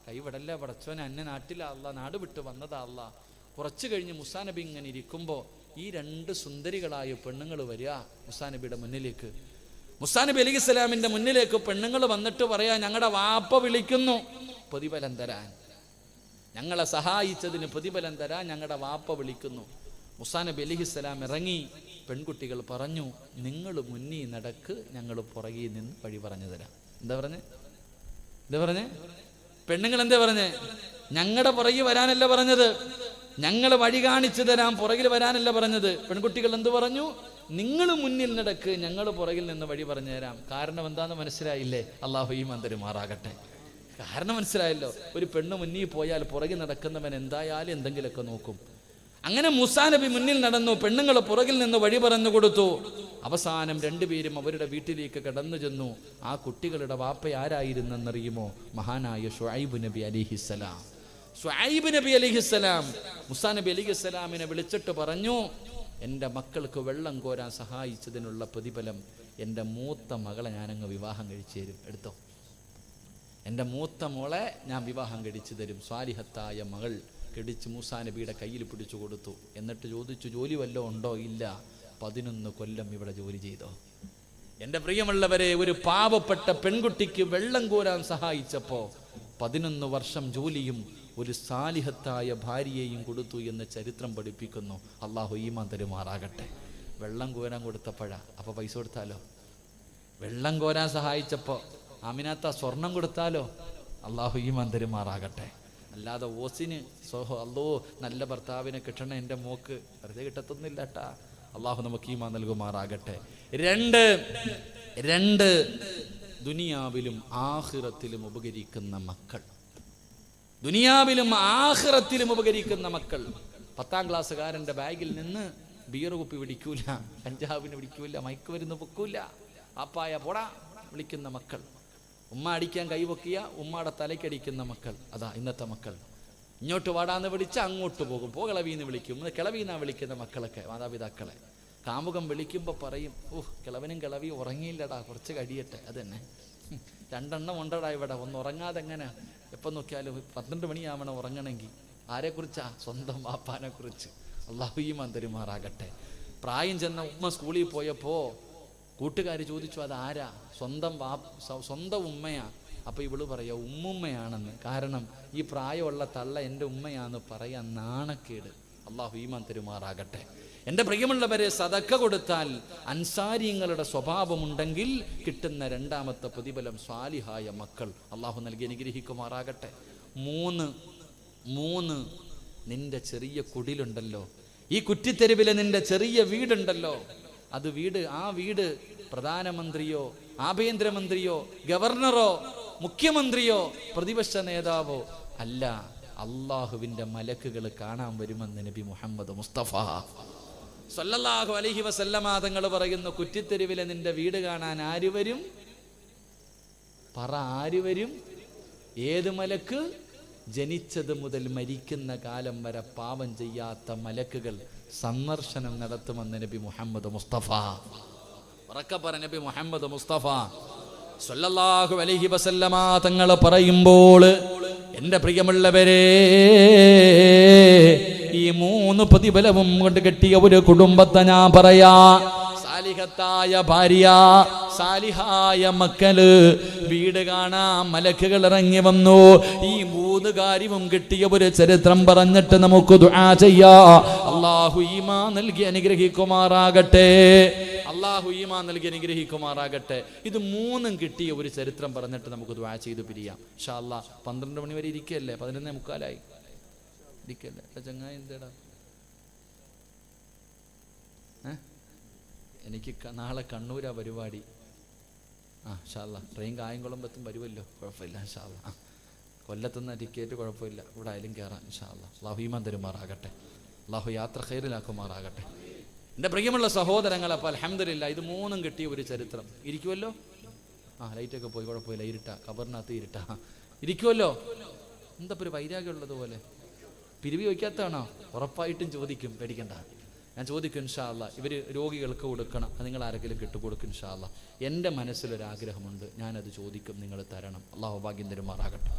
കൈവിടല്ല പടച്ചവൻ, അന്യനാട്ടില അല്ലാ, നാട് വിട്ട് വന്നതാ അല്ലാ. കുറച്ചു കഴിഞ്ഞ് മൂസാ നബി ഇങ്ങനെ ഇരിക്കുമ്പോൾ ഈ 2 സുന്ദരികളായ പെണ്ണുങ്ങൾ വരിക മൂസാ നബിയുടെ മുന്നിലേക്ക്. മൂസാ നബി അലൈഹിസ്സലാമിന്റെ മുന്നിലേക്ക് പെണ്ണുങ്ങൾ വന്നിട്ട് പറയാ, ഞങ്ങളുടെ വാപ്പ വിളിക്കുന്നു പ്രതിഫലം തരാൻ, ഞങ്ങളെ സഹായിച്ചതിന് പ്രതിഫലം തരാൻ ഞങ്ങളുടെ വാപ്പ വിളിക്കുന്നു. മൂസാ നബി അലൈഹിസ്സലാം ഇറങ്ങി. പെൺകുട്ടികൾ പറഞ്ഞു, നിങ്ങൾ മുന്നിൽ നടക്ക്, ഞങ്ങൾ പുറകിൽ നിന്ന് വഴി പറഞ്ഞു തരാം. എന്താ പറഞ്ഞേ? പെണ്ണുങ്ങൾ എന്താ പറഞ്ഞേ? ഞങ്ങളുടെ പുറകിൽ വരാനല്ല പറഞ്ഞത്, ഞങ്ങൾ വഴി കാണിച്ചു തരാം, പുറകിൽ വരാനല്ല പറഞ്ഞത്. പെൺകുട്ടികൾ എന്ത് പറഞ്ഞു? നിങ്ങൾ മുന്നിൽ നടക്ക്, ഞങ്ങൾ പുറകിൽ നിന്ന് വഴി പറഞ്ഞു തരാം. കാരണം എന്താന്ന് മനസ്സിലായില്ലേ? അല്ലാഹു ഈമാൻ തരുമാറാകട്ടെ. കാരണം മനസ്സിലായല്ലോ. ഒരു പെണ്ണ് മുന്നിൽ പോയാൽ പുറകിൽ നടക്കുന്നവൻ എന്തായാലും എന്തെങ്കിലുമൊക്കെ നോക്കും. അങ്ങനെ മൂസാ നബി മുന്നിൽ നടന്നു, പെണ്ണുങ്ങൾ പുറകിൽ നിന്ന് വഴി പറഞ്ഞു കൊടുത്തു. അവസാനം 2 പേരും അവരുടെ വീട്ടിലേക്ക് കടന്നു ചെന്നു. ആ കുട്ടികളുടെ വാപ്പ ആരായിരുന്നെന്നറിയുമോ? മഹാനായ ശുഐബ് നബി അലൈഹിസ്സലാം. ശുഐബ് നബി അലൈഹിസ്സലാം മൂസാ നബി അലൈഹിസ്സലാമിനെ വിളിച്ചിട്ട് പറഞ്ഞു, എൻ്റെ മക്കൾക്ക് വെള്ളം കോരാൻ സഹായിച്ചതിനുള്ള പ്രതിഫലം എൻ്റെ മൂത്ത മകളെ ഞാനങ്ങ് വിവാഹം കഴിച്ചു തരും, എടുത്തോ. എൻ്റെ മൂത്ത മോളെ ഞാൻ വിവാഹം കഴിച്ചു തരും. സ്വാലിഹത്തായ മകൾ കെടിച്ച് മൂസാ നബിയുടെ കയ്യിൽ പിടിച്ചു കൊടുത്തു. എന്നിട്ട് ചോദിച്ചു, ജോലി വല്ലതും ഉണ്ടോ? ഇല്ല. 11 കൊല്ലം ഇവിടെ ജോലി ചെയ്തോ? എൻ്റെ പ്രിയമുള്ളവരെ, ഒരു പാവപ്പെട്ട പെൺകുട്ടിക്ക് വെള്ളം കോരാൻ സഹായിച്ചപ്പോൾ 11 വർഷം ജോലിയും ഒരു സാലിഹത്തായ ഭാര്യയെയും കൊടുത്തു എന്ന് ചരിത്രം പഠിപ്പിക്കുന്നു. അല്ലാഹു ഈമാൻ തരുമാറാകട്ടെ. വെള്ളം കോരാൻ കൊടുത്തപ്പോഴാ, അപ്പോൾ പൈസ കൊടുത്താലോ? വെള്ളം കോരാൻ സഹായിച്ചപ്പോൾ ആമിനാത്ത സ്വർണം കൊടുത്താലോ? അല്ലാഹു ഈമാൻ തരുമാറാകട്ടെ. അല്ലാതെ ഓസിന് അല്ലോ നല്ല ഭർത്താവിനെ കിട്ടണ എൻ്റെ മോക്ക് വെറുതെ കിട്ടത്തൊന്നുമില്ല കേട്ടാ. അള്ളാഹു നമുക്ക് ഈമാൻ നൽകുമാറാകട്ടെ. 2 ദുനിയാവിലും ആഖിറത്തിലും ഉപകരിക്കുന്ന മക്കൾ. ദുനിയാവിലും ആഖിറത്തിലും ഉപകരിക്കുന്ന മക്കൾ. 10ാം ക്ലാസ്സുകാരൻ്റെ ബാഗിൽ നിന്ന് ബിയർ കുപ്പി പിടിക്കൂല, കഞ്ചാവിന് പിടിക്കൂല, മയക്കുമരുന്ന് പൊക്കൂല, അപ്പായ പൊടാ വിളിക്കുന്ന മക്കൾ. ഉമ്മ അടിക്കാൻ കൈവക്കിയ ഉമ്മയുടെ തലയ്ക്കടിക്കുന്ന മക്കൾ. അതാ ഇന്നത്തെ മക്കൾ. ഇങ്ങോട്ട് വാടാന്ന് വിളിച്ച് അങ്ങോട്ട് പോകും, കിളവീന്ന് വിളിക്കും. കിളവീന്നാ വിളിക്കുന്ന മക്കളൊക്കെ മാതാപിതാക്കളെ. കാമുകം വിളിക്കുമ്പോൾ പറയും, കിളവനും കിളവിയും ഉറങ്ങിയില്ലടാ, കുറച്ച് കഴിയട്ടെ. അത് തന്നെ 2 എണ്ണം ഉണ്ടടാ ഇവിടെ, ഒന്ന് ഉറങ്ങാതെ എങ്ങനെ? എപ്പം നോക്കിയാലും 12 മണിയാവണം ഉറങ്ങണമെങ്കിൽ. ആരെക്കുറിച്ചാ? സ്വന്തം വാപ്പാനെ കുറിച്ച്. അല്ലാഹു ഈമാൻ തരുമാറാകട്ടെ. പ്രായം ചെന്ന ഉമ്മ സ്കൂളിൽ പോയപ്പോൾ കൂട്ടുകാർ ചോദിച്ചു, അതാരാ? സ്വന്തം ഉമ്മയാ. അപ്പോൾ ഇവള് പറയാ ഉമ്മുമ്മയാണെന്ന്. കാരണം ഈ പ്രായമുള്ള തള്ള എൻ്റെ ഉമ്മയാന്ന് പറയാൻ നാണക്കേട്. അല്ലാഹു ഈമാൻ തരുമാറാകട്ടെ. എൻ്റെ പ്രിയമുള്ളവരെ, സദക്ക കൊടുത്താൽ അൻസാരിങ്ങളുടെ സ്വഭാവമുണ്ടെങ്കിൽ കിട്ടുന്ന 2ാമത്തെ പ്രതിഫലം സ്വാലിഹായ മക്കൾ. അല്ലാഹു നൽകി അനുഗ്രഹിക്കുമാറാകട്ടെ. 3 നിന്റെ ചെറിയ കുടിലുണ്ടല്ലോ, ഈ കുറ്റിത്തെരുവിലെ നിന്റെ ചെറിയ വീടുണ്ടല്ലോ, ആ വീട് പ്രധാനമന്ത്രിയോ ആഭ്യന്തരമന്ത്രിയോ ഗവർണറോ മുഖ്യമന്ത്രിയോ പ്രതിപക്ഷ നേതാവോ അല്ല, അള്ളാഹുവിൻ്റെ മലക്കുകൾ കാണാൻ വരുമെന്ന് നബി മുഹമ്മദ് മുസ്തഫ സല്ലല്ലാഹു അലൈഹി വസല്ലമ തങ്ങൾ പറയുന്നു. കുറ്റിത്തെരുവിലെ നിന്റെ വീട് കാണാൻ ആര് വരും? പറ, ആര് വരും? ഏത് മലക്ക്? ജനിച്ചത് മുതൽ മരിക്കുന്ന കാലം വരെ പാപം ചെയ്യാത്ത മലക്കുകൾ സന്ദർശനം നടത്തുമെന്ന് നബി മുഹമ്മദ് മുസ്തഫ. ഉറക്കെ പറ, നബി മുഹമ്മദ് മുസ്തഫ സല്ലല്ലാഹു അലൈഹി വസല്ലമ തങ്ങൾ പറയുമ്പോൾ, എൻ്റെ പ്രിയമുള്ളവരെ, ഈ 3 പ്രതിഫലവും കൊണ്ട് കെട്ടിയ ഒരു കുടുംബത്തെ ഞാൻ പറയാ. സാലിഹത്തായ ഭാര്യ, സാലിഹായ മക്കള്, വീട് കാണാൻ മലക്കുകൾ ഇറങ്ങി വന്നു. ഈ 3 കാര്യവും കിട്ടിയ ഒരു ചരിത്രം പറഞ്ഞിട്ട് നമുക്ക് ദുആ ചെയ്യാം. അല്ലാഹു ഈമാൻ നൽകി അനുഗ്രഹിക്കുമാറാകട്ടെ. അല്ലാഹു ഈമാൻ നൽകി അനുഗ്രഹിക്കുമാറാകട്ടെ. ഇത് 3ഉം കിട്ടിയ ഒരു ചരിത്രം പറഞ്ഞിട്ട് നമുക്ക് ദുആ ചെയ്ത് പിരിയാം ഇൻഷാ അല്ലാഹ്. 12 മണി വരെ ഇരിക്കല്ലേ? 11:45 ഇരിക്കല്ലേ? ചങ്ങായി എന്തേടാ? എനിക്ക് നാളെ കണ്ണൂരാ പരിപാടി. ഇൻഷാ അല്ലാഹ്. ട്രെയിൻ കായംകുളമ്പത്തും വരുമല്ലോ, കുഴപ്പമില്ല ഇൻഷാ അല്ലാഹ്. കൊല്ലത്തുനിന്ന് ടിക്കറ്റ് കുഴപ്പമില്ല, ഇവിടെ ആയാലും കയറാം ഇൻഷാ അല്ലാഹ്. അല്ലാഹു ഈമാൻ തരുമാറാകട്ടെ. അല്ലാഹു യാത്ര ഖൈറിലാക്കുമാറാകട്ടെ. എൻ്റെ പ്രിയമുള്ള സഹോദരങ്ങൾ, അപ്പോൾ അൽഹംദുലില്ലാ ഇത് 3ഉം കിട്ടിയ ഒരു ചരിത്രം. ഇരിക്കുമല്ലോ? ലൈറ്റൊക്കെ പോയി, കുഴപ്പമില്ല. ഇരുട്ടാ, ഖബറിനകത്ത് ഇരുട്ടാ. ഇരിക്കുമല്ലോ? എന്താ ഒരു വൈരാഗ്യമുള്ളതുപോലെ? പിരിവി വയ്ക്കാത്തതാണോ? ഉറപ്പായിട്ടും ചോദിക്കും, പേടിക്കണ്ട. ഞാൻ ചോദിക്കും ഇൻഷാ അല്ലാഹ്. ഇവർ രോഗികൾക്ക് കൊടുക്കണം, അത് നിങ്ങൾ ആരെങ്കിലും കിട്ടുകൊടുക്കും ഇൻഷാ അല്ലാഹ്. എൻ്റെ മനസ്സിലൊരാഗ്രഹമുണ്ട്, ഞാനത് ചോദിക്കും, നിങ്ങൾ തരണം. അല്ലാഹു ഭാഗ്യം തരുമാറാകട്ടെ.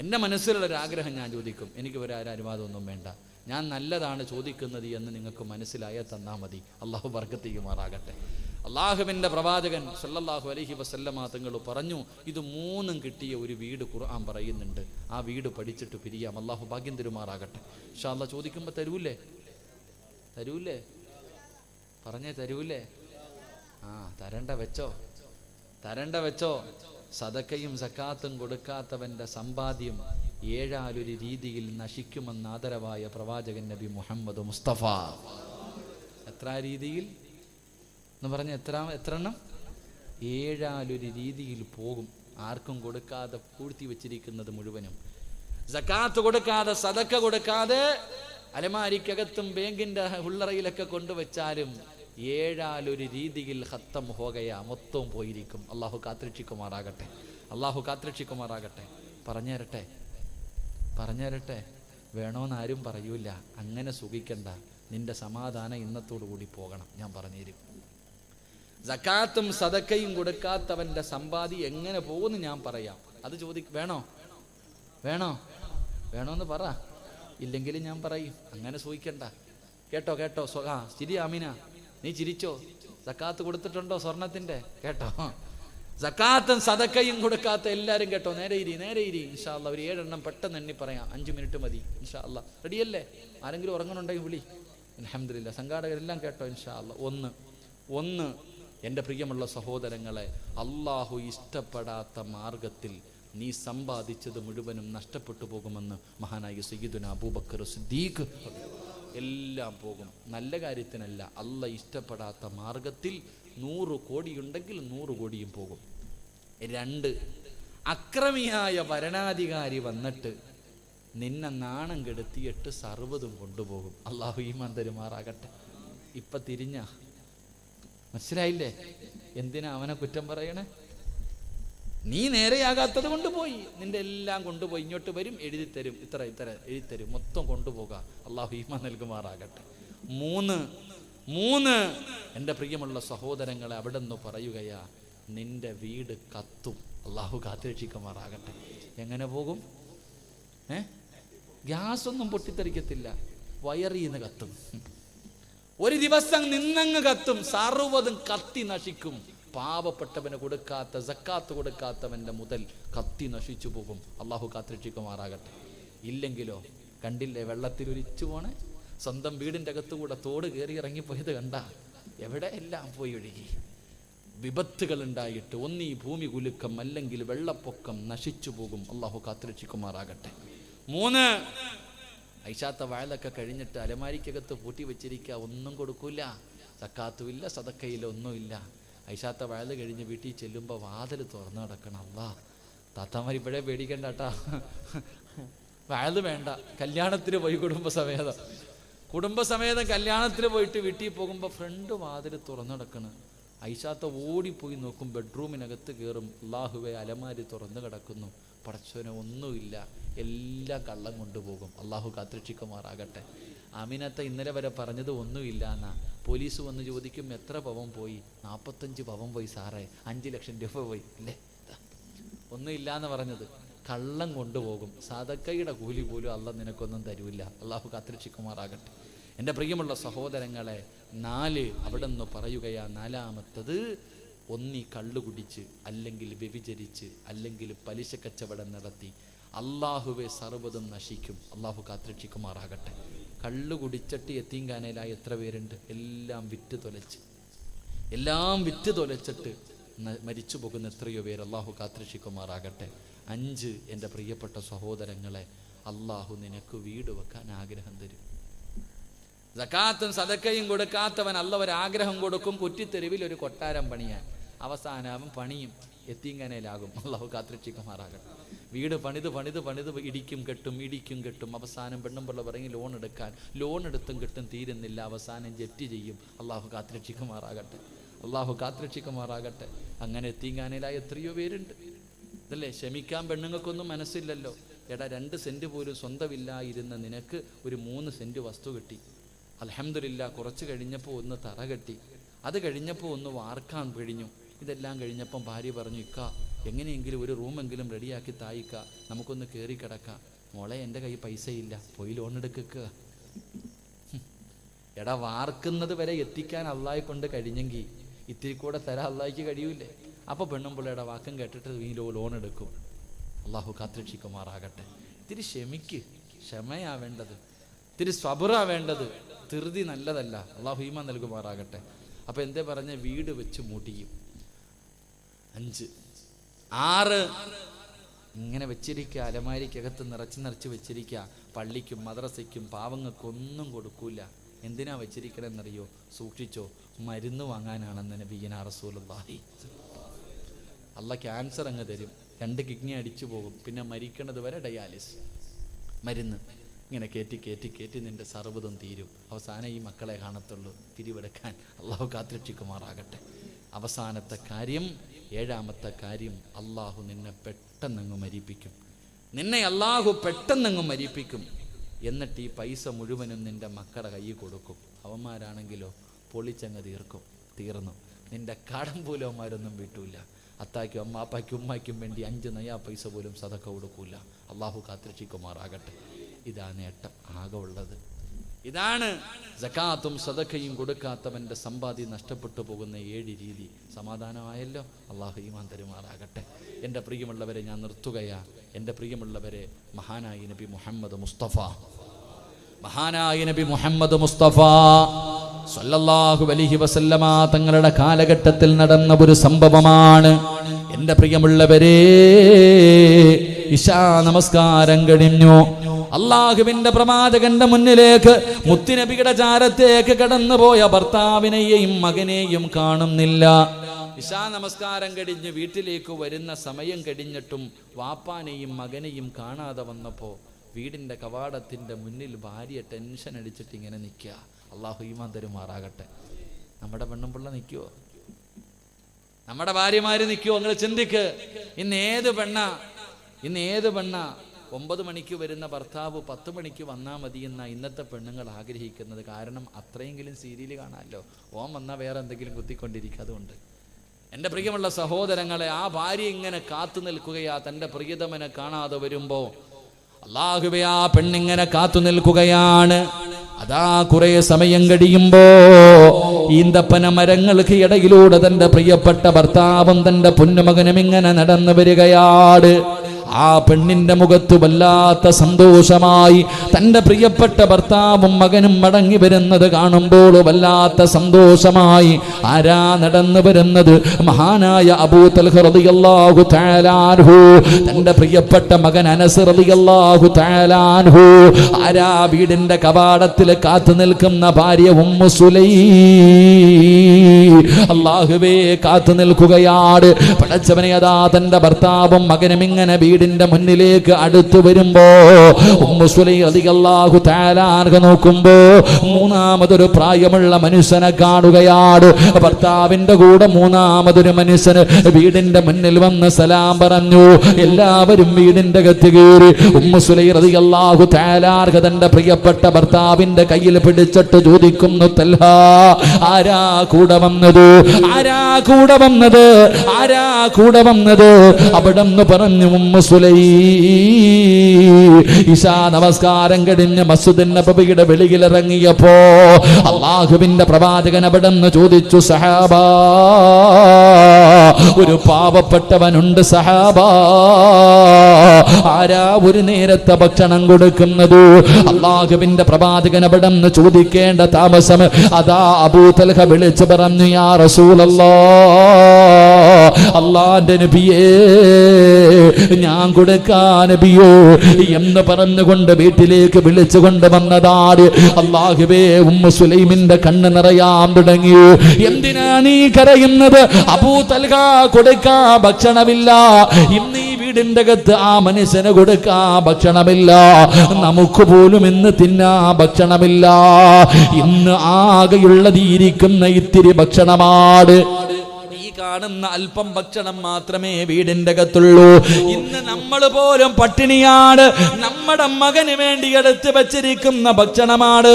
എൻ്റെ മനസ്സിലുള്ളൊരാഗ്രഹം ഞാൻ ചോദിക്കും. എനിക്ക് ഒരാരും അനുവാദമൊന്നും വേണ്ട. ഞാൻ നല്ലതാണ് ചോദിക്കുന്നത് എന്ന് നിങ്ങൾക്ക് മനസ്സിലായാൽ തന്നാൽ മതി. അല്ലാഹു ബർക്കത്ത് ചെയ്യുമാറാകട്ടെ. അല്ലാഹുവിൻ്റെ പ്രവാചകൻ സല്ലല്ലാഹു അലൈഹി വസല്ലമ തങ്ങൾ പറഞ്ഞു, ഇത് 3ഉം കിട്ടിയ ഒരു വീട് ഖുർആൻ പറയുന്നുണ്ട്. ആ വീട് പഠിച്ചിട്ട് പിരിയാം. അല്ലാഹു ഭാഗ്യം തരുമാറാകട്ടെ. ഇൻഷാ അല്ലാഹ്. ചോദിക്കുമ്പോൾ തരൂലേ? തരൂലേ? പറഞ്ഞേ തരൂലേ? തരണ്ട വെച്ചോ, തരണ്ട വെച്ചോ. സദക്കയും സക്കാത്തും കൊടുക്കാത്തവൻ്റെ സമ്പാദ്യം 7 രീതിയിൽ നശിക്കുമെന്ന് ആദരവായ പ്രവാചകൻ നബി മുഹമ്മദ് മുസ്തഫ. എത്ര രീതിയിൽ എന്ന് പറഞ്ഞ എത്ര എണ്ണം? 7 രീതിയിൽ പോകും. ആർക്കും കൊടുക്കാതെ പൂഴ്ത്തി വെച്ചിരിക്കുന്നത് മുഴുവനും. സക്കാത്ത് കൊടുക്കാതെ, സദക്ക കൊടുക്കാതെ അലമാരിക്കകത്തും ബാങ്കിൻ്റെ ഉള്ളറയിലൊക്കെ കൊണ്ടുവച്ചാലും 7 രീതിയിൽ ഖത്തം ഹോകയാ, മൊത്തവും പോയിരിക്കും. അള്ളാഹു കാത്തുരക്ഷിക്കുമാറാകട്ടെ. അള്ളാഹു കാത്തുരക്ഷിക്കുമാറാകട്ടെ. പറഞ്ഞുതരട്ടെ, വേണോന്ന് ആരും പറയൂല. അങ്ങനെ സുഖിക്കണ്ട. നിന്റെ സമാധാനം ഇന്നത്തോടു കൂടി പോകണം. ഞാൻ പറഞ്ഞുതരും. സക്കാത്തും സദക്കയും കൊടുക്കാത്തവൻ്റെ സമ്പാദ്യം എങ്ങനെ പോകുന്നു ഞാൻ പറയാം. അത് വേണോന്ന് പറ. ഇല്ലെങ്കിലും ഞാൻ പറയും. അങ്ങനെ സൂഹിക്കണ്ട. കേട്ടോ. ചിരി ആമിന, നീ ചിരിച്ചോ? സക്കാത്ത് കൊടുത്തിട്ടുണ്ടോ സ്വർണത്തിൻ്റെ? കേട്ടോ. സക്കാത്തും സദക്കയും കൊടുക്കാത്ത എല്ലാവരും കേട്ടോ. നേരെ ഇരി ഇൻഷാ അല്ലാഹ്. ഒരു 7 എണ്ണം പെട്ടെന്ന് എണ്ണി പറയാം. 5 മിനിറ്റ് മതി ഇൻഷാ അല്ലാഹ്. റെഡിയല്ലേ? ആരെങ്കിലും ഉറങ്ങുന്നുണ്ടെങ്കിൽ വിളി. അൽഹംദുലില്ലാ. സംഘാടകരെല്ലാം കേട്ടോ ഇൻഷാ അല്ലാഹ്. ഒന്ന് എൻ്റെ പ്രിയമുള്ള സഹോദരങ്ങളെ, അള്ളാഹു ഇഷ്ടപ്പെടാത്ത മാർഗത്തിൽ നീ സമ്പാദിച്ചത് മുഴുവനും നഷ്ടപ്പെട്ടു പോകുമെന്ന് മഹാനായ സയ്യിദുനാ അബൂബക്കർ സിദ്ദീഖ്. എല്ലാം പോകും, നല്ല കാര്യത്തിനല്ല. അള്ളാഹ് ഇഷ്ടപ്പെടാത്ത മാർഗത്തിൽ 100 കോടിയുണ്ടെങ്കിൽ 100 കോടിയും പോകും. 2, അക്രമിയായ ഭരണാധികാരി വന്നിട്ട് നിന്നെ നാണം കെടുത്തിയിട്ട് സർവ്വതും കൊണ്ടുപോകും. അള്ളാഹു ഈമാൻ തരുമാറാകട്ടെ. ഇപ്പം തിരിഞ്ഞ മനസ്സിലായില്ലേ? എന്തിനാ അവനെ കുറ്റം പറയണേ? നീ നേരെയാകാത്തത് കൊണ്ടുപോയി. നിന്റെ എല്ലാം കൊണ്ടുപോയി. ഇങ്ങോട്ട് വരും, എഴുതിത്തരും, ഇത്ര എഴുതിത്തരും, മൊത്തം കൊണ്ടുപോകാം. അള്ളാഹു ഈമാൻ നൽകുമാറാകട്ടെ. 3 എൻ്റെ പ്രിയമുള്ള സഹോദരങ്ങളെ, അവിടെ നിന്ന് പറയുകയാ, നിന്റെ വീട് കത്തും. അള്ളാഹു കാത്തുരക്ഷിക്കുമാറാകട്ടെ. എങ്ങനെ പോകും? ഗ്യാസൊന്നും പൊട്ടിത്തെറിക്കത്തില്ല, വയറിന്ന് കത്തും. ഒരു ദിവസം നിന്നങ്ങ് കത്തും, സർവ്വതും കത്തി നശിക്കും. പാവപ്പെട്ടവന് കൊടുക്കാത്ത, സക്കാത്ത് കൊടുക്കാത്തവൻ്റെ മുതൽ കത്തി നശിച്ചു പോകും. അള്ളാഹു കാത്തുരക്ഷിക്കുമാറാകട്ടെ. ഇല്ലെങ്കിലോ കണ്ടില്ലേ വെള്ളത്തിലൊലിച്ചു പോണേ? സ്വന്തം വീടിൻ്റെ അകത്തുകൂടെ തോട് കയറി ഇറങ്ങിപ്പോയത് കണ്ട? എവിടെ എല്ലാം പോയി ഒഴുകി. വിപത്തുകൾ ഉണ്ടായിട്ട് ഒന്നീ ഭൂമി കുലുക്കം, അല്ലെങ്കിൽ വെള്ളപ്പൊക്കം, നശിച്ചു പോകും. അള്ളാഹു കാത്തുരക്ഷിക്കുമാറാകട്ടെ. 3, ഐഷാത്ത വയലൊക്കെ കഴിഞ്ഞിട്ട് അലമാരിക്കകത്ത് പൂട്ടി വെച്ചിരിക്കുക, ഒന്നും കൊടുക്കൂല. സക്കാത്തുമില്ല, സദക്കയില്ല, ഒന്നുമില്ല. ഐഷാത്ത വയൽ കഴിഞ്ഞ് വീട്ടിൽ ചെല്ലുമ്പോൾ വാതിൽ തുറന്നു കിടക്കണം. അല്ലാ, താത്താമാർ ഇപ്പോഴേ പേടിക്കണ്ട കേട്ടാ. വയൽ വേണ്ട, കല്യാണത്തിന് പോയി കുടുംബസമേതം കല്യാണത്തിന് പോയിട്ട് വീട്ടിൽ പോകുമ്പോൾ ഫ്രണ്ട് വാതിൽ തുറന്നു കിടക്കണം. ഐഷാത്ത ഓടിപ്പോയി നോക്കും, ബെഡ്റൂമിനകത്ത് കയറും. അല്ലാഹുവേ, അലമാരി തുറന്നു കിടക്കുന്നു. പടച്ചോനെ, ഒന്നുമില്ല, എല്ലാം കള്ളം കൊണ്ടുപോകും. അള്ളാഹു കാത്തുരക്ഷിക്കുമാറാകട്ടെ. ആമിനത്ത ഇന്നലെ വരെ പറഞ്ഞത് ഒന്നുമില്ല എന്നാ. പോലീസ് വന്ന് ചോദിക്കും, എത്ര പവൻ പോയി? 45 പവൻ പോയി സാറേ, 5 ലക്ഷം രൂപ പോയി. അല്ലേ, ഒന്നുമില്ല എന്ന് പറഞ്ഞത്. കള്ളം കൊണ്ടുപോകും. സദക്കയുടെ കൂലി പോലും അള്ളാഹ് നിനക്കൊന്നും തരൂല്ല. അള്ളാഹു കാത്തുരക്ഷിക്കുമാറാകട്ടെ. എൻ്റെ പ്രിയമുള്ള സഹോദരങ്ങളെ, 4 അവിടെ നിന്ന് പറയുകയാ. 4-മത്തത്, ഒന്നി കള്ളു കുടിച്ച്, അല്ലെങ്കിൽ വ്യഭിചരിച്ച്, അല്ലെങ്കിൽ പലിശ കച്ചവടം നടത്തി അള്ളാഹുവെ സർവ്വതും നശിക്കും. അള്ളാഹു കാത്തുരക്ഷിക്കുമാറാകട്ടെ. കള്ളു കുടിച്ചിട്ട് യത്തീംഖാനയിലായ എത്ര പേരുണ്ട്? എല്ലാം വിറ്റ് തൊലച്ചിട്ട് മരിച്ചു പോകുന്ന എത്രയോ പേര്. അള്ളാഹു കാത്തുരക്ഷിക്കുമാറാകട്ടെ. 5, എൻ്റെ പ്രിയപ്പെട്ട സഹോദരങ്ങളെ, അള്ളാഹു നിനക്ക് വീട് വെക്കാൻ ആഗ്രഹം തരും. സകാത്തും സദക്കയും കൊടുക്കാത്തവൻ അല്ലാഹു ഒരാഗ്രഹം കൊടുക്കും, കുറ്റിത്തെരുവിൽ ഒരു കൊട്ടാരം പണിയാൻ. അവസാനം പണിയും യത്തീംഖാനയിലാകും. അള്ളാഹു കാത്തുരക്ഷിക്കുമാറാകട്ടെ. വീട് പണിത് ഇടിക്കും കെട്ടും. അവസാനം പെണ്ണുമ്പിള്ള പറയും ലോൺ എടുത്തും കിട്ടും, തീരുന്നില്ല. അവസാനം ജപ്തി ചെയ്യും. അള്ളാഹു കാത്തുരക്ഷിക്കുമാറാകട്ടെ. അങ്ങനെ യത്തീംഖാനയിലായ എത്രയോ പേരുണ്ട്. ഇതല്ലേ, ക്ഷമിക്കാൻ പെണ്ണുങ്ങൾക്കൊന്നും മനസ്സില്ലല്ലോ. എടാ, 2 സെന്റ് പോലും സ്വന്തമില്ലായിരുന്ന നിനക്ക് ഒരു 3 സെന്റ് വസ്തു കിട്ടി. അൽഹംദുലില്ലാ. കുറച്ച് കഴിഞ്ഞപ്പോൾ ഒന്ന് തറ കെട്ടി, അത് കഴിഞ്ഞപ്പോൾ ഒന്ന് വാർക്കാൻ കഴിഞ്ഞു. ഇതെല്ലാം കഴിഞ്ഞപ്പം ഭാര്യ പറഞ്ഞു, ഇക്ക എങ്ങനെയെങ്കിലും ഒരു റൂമെങ്കിലും റെഡിയാക്കി തായിക്ക, നമുക്കൊന്ന് കയറി കിടക്കാം. മോളെ, എൻ്റെ കയ്യിൽ പൈസയില്ല, പോയി ലോൺ എടുക്കുക. എടാ, വാർക്കുന്നത് വരെ എത്തിക്കാൻ അള്ളാഹെ കൊണ്ട് കഴിഞ്ഞെങ്കിൽ ഇത്തിരി കൂടെ തരാൻ അള്ളാഹിക്ക് കഴിയൂലേ? അപ്പോൾ പെണ്ണുമ്പിള്ളയുടെ വാക്കും കേട്ടിട്ട് ഈ ലോൺ എടുക്കും. അള്ളാഹു കാത്തുരക്ഷിക്കുമാറാകട്ടെ. ഇത്തിരി ക്ഷമയാ വേണ്ടത്, ഇത്തിരി സ്വബറാ വേണ്ടത്. ധൃതി നല്ലതല്ല. അള്ളാഹു ഈമാൻ നൽകുമാറാകട്ടെ. അപ്പോൾ എന്തേ പറഞ്ഞ, വീട് വെച്ച് മുടിയും. 5. 6, ഇങ്ങനെ വെച്ചിരിക്കുക, അലമാരിക്കകത്ത് നിറച്ച് വെച്ചിരിക്കുക. പള്ളിക്കും മദ്രസയ്ക്കും പാവങ്ങൾക്കും ഒന്നും കൊടുക്കൂല. എന്തിനാ വെച്ചിരിക്കണമെന്നറിയോ? സൂക്ഷിച്ചോ, മരുന്ന് വാങ്ങാനാണെന്ന് നബിയുനാ റസൂലുള്ളാഹി. അള്ളാഹ് ക്യാൻസർ അങ്ങ് തരും, 2 കിഡ്നി അടിച്ചു പോകും, പിന്നെ മരിക്കണത് വരെ ഡയാലിസ് മരുന്ന്. ഇങ്ങനെ കയറ്റി നിന്റെ സർവ്വതും തീരും. അവസാനം ഈ മക്കളെ കാണത്തുള്ളൂ, പിരിവെടുക്കാൻ. അള്ളാഹു കാത്തുരക്ഷിക്കുമാറാകട്ടെ. അവസാനത്തെ കാര്യം, 7-മത്തെ കാര്യം, അള്ളാഹു നിന്നെ പെട്ടെന്നങ്ങ് മരിപ്പിക്കും. എന്നിട്ട് ഈ പൈസ മുഴുവനും നിന്റെ മക്കളുടെ കയ്യിൽ കൊടുക്കും. അവന്മാരാണെങ്കിലോ പൊളിച്ചങ്ങ് തീർന്നു. നിന്റെ കടം പോലും അവന്മാരൊന്നും വീട്ടൂല. അത്താക്കും അമ്മാപ്പാക്കും ഉമ്മാക്കും വേണ്ടി 5 നയാ പൈസ പോലും സദക്ക കൊടുക്കൂല. അള്ളാഹു കാത്തുരക്ഷിക്കുമാറാകട്ടെ. ഇതാ നേട്ടം ആകെ ഉള്ളത്. ഇതാണ് സകാത്തും സദക്കയും കൊടുക്കാത്തവൻ്റെ സമ്പാദ്യം നഷ്ടപ്പെട്ടു പോകുന്ന 7 രീതി. സമാധാനമായല്ലോ? അള്ളാഹു ഈമാൻ തരുമാറാകട്ടെ. എൻ്റെ പ്രിയമുള്ളവരെ, ഞാൻ നിർത്തുകയാ. എൻ്റെ പ്രിയമുള്ളവരെ, മഹാനായ നബി മുഹമ്മദ് മുസ്തഫ സല്ലല്ലാഹു അലൈഹി വസല്ലമ തങ്ങളുടെ കാലഘട്ടത്തിൽ നടന്ന ഒരു സംഭവമാണ്. എൻ്റെ പ്രിയമുള്ളവരെ, ഇശാ നമസ്കാരം കഴിഞ്ഞു. അള്ളാഹുവിന്റെ പ്രവാചകന്റെ മുന്നിലേക്ക്, മുത്തുനബിയുടെ ചാരത്തേക്ക് കടന്നുപോയ ഭർത്താവിനെയും മകനെയും കാണുന്നില്ല. ഇശാ നമസ്കാരം കഴിഞ്ഞ് വീട്ടിലേക്ക് വരുന്ന സമയം കഴിഞ്ഞിട്ടും വാപ്പാനെയും മകനെയും കാണാതെ വന്നപ്പോൾ വീടിന്റെ കവാടത്തിന്റെ മുന്നിൽ ഭാര്യ ടെൻഷൻ അടിച്ചിട്ട് ഇങ്ങനെ നിൽക്കുക. അള്ളാഹു ഈമാൻ തരുമാറാകട്ടെ. നമ്മുടെ പെണ്ണുമ്പിള്ള നിൽക്കുവോ? നമ്മുടെ ഭാര്യമാര് നിൽക്കുവോ? നിങ്ങൾ ചിന്തിക്ക്. ഇന്ന് ഏത് പെണ്ണ 9 മണിക്ക് വരുന്ന ഭർത്താവ് 10 മണിക്ക് വന്നാൽ മതി എന്നാ ഇന്നത്തെ പെണ്ണുങ്ങൾ ആഗ്രഹിക്കുന്നത്. കാരണം അത്രയെങ്കിലും സീരിയൽ കാണാമല്ലോ. ഓൻ വന്നാൽ വേറെ എന്തെങ്കിലും കുത്തിക്കൊണ്ടിരിക്കുക. അതുകൊണ്ട് എൻ്റെ പ്രിയമുള്ള സഹോദരങ്ങളെ, ആ ഭാര്യ ഇങ്ങനെ കാത്തു നിൽക്കുകയാ തൻ്റെ പ്രിയതമനെ കാണാതെ വരുമ്പോ. അല്ലാഹുവേ, ആ പെണ്ണിങ്ങനെ കാത്തു നിൽക്കുകയാണ്. അതാ കുറെ സമയം കഴിയുമ്പോ ഈന്തപ്പന മരങ്ങൾക്ക് ഇടയിലൂടെ തന്റെ പ്രിയപ്പെട്ട ഭർത്താവും തന്റെ പൊന്നുമകനും ഇങ്ങനെ നടന്നു വരികയാണ്. ആ പെണ്ണിന്റെ മുഖത്ത് വല്ലാത്ത സന്തോഷമായി. തന്റെ പ്രിയപ്പെട്ട ഭർത്താവും മകനും മടങ്ങി വരുന്നത് കാണുമ്പോൾ വല്ലാത്ത സന്തോഷമായി. ആരാ നടന്നു വരുന്നത്? മഹാനായ അബൂ തൽഹ റളിയല്ലാഹു തആല അൻഹു. തന്റെ പ്രിയപ്പെട്ട മകൻ അനസ് റളിയല്ലാഹു തആല അൻഹു. ആരാ വീടിന്റെ കവാടത്തിൽ കാത്തു നിൽക്കുന്ന ഭാര്യ ഉമ്മു സുലൈം. അല്ലാഹുവേ, കാത്തു നിൽക്കുകയാണ്. പടച്ചവനെ, അതാ തന്റെ ഭർത്താവും മകനും ഇങ്ങനെ വീടിന്റെ മുന്നിലേക്ക് അടുത്തു വരുമ്പോ ഉമ്മു സുലൈം റളിയല്ലാഹു തആല അൻഹ നോക്കുമ്പോ 3-മതൊരു പ്രായമുള്ള മനുഷ്യനെ കാണുകയാണ്. ഭർത്താവിന്റെ കൂടെ 3-മതൊരു മനുഷ്യന് വീടിന്റെ മുന്നിൽ വന്ന് സലാം പറഞ്ഞു. എല്ലാവരും വീടിന്റെ അകത്ത് കയറി. ഉമ്മു സുലൈം റളിയല്ലാഹു തആല അൻഹ തന്റെ പ്രിയപ്പെട്ട ഭർത്താവിന്റെ കയ്യിൽ പിടിച്ചിട്ട് ചോദിക്കുന്നു, തൽഹ, ആരാ കൂടെ വന്നത്? അവിടെ നിന്ന് പറഞ്ഞു, ഉമ്മു സുലൈം, ഇശാ നമസ്കാരം കഴിഞ്ഞ് മസ്ജിദുൻ നബവിയുടെ വെളിയിലിറങ്ങിയപ്പോ അല്ലാഹുവിന്റെ പ്രവാചകൻ അവിടെന്ന് ചോദിച്ചു, സഹാബാ, ഒരു പാവപ്പെട്ടവനുണ്ട് സഹാബാ, ആരാ ഒരു നേരത്തെ ഭക്ഷണം കൊടുക്കുന്നത്? അല്ലാഹുവിന്റെ പ്രവാചകൻ അവിടെന്ന് ചോദിക്കേണ്ട താമസം അതാ അബൂ തൽഹ വിളിച്ചു പറഞ്ഞു, യാ റസൂലല്ലാഹ്, അല്ലാഹുവിന്റെ നബിയേ, ഞാൻ കൊടുക്കാ നബിയോ എന്ന് പറഞ്ഞുകൊണ്ട് വീട്ടിലേക്ക് വിളിച്ചുകൊണ്ട് വന്നതാണ്. അല്ലാഹുവേ, ഉമ്മു സുലൈമിന്റെ കണ്ണ് നിറയാൻ തുടങ്ങി. എന്തിനാ നീ കരയുന്നത്? അബൂ തൽഹ കൊടുക്കാ ഭക്ഷണമില്ല. ഇന്ന് ഈ വീടിന്റെ അകത്ത് ആ മനുഷ്യന് കൊടുക്കാ ഭക്ഷണമില്ല. നമുക്ക് പോലും ഇന്ന് തിന്നാ ഭക്ഷണമില്ല. ഇന്ന് ആകെയുള്ളത് ഇരിക്കുന്ന ഇത്തിരി ഭക്ഷണമാണ്. കാണുന്ന അല്പം ഭക്ഷണം മാത്രമേ വീടിന്റെ അകത്തുള്ളൂ. ഇന്ന് നമ്മൾ പോലും പട്ടിണിയാണ്. നമ്മുടെ മകന് വേണ്ടി എടുത്തു വച്ചിരിക്കുന്ന ഭക്ഷണമാണ്.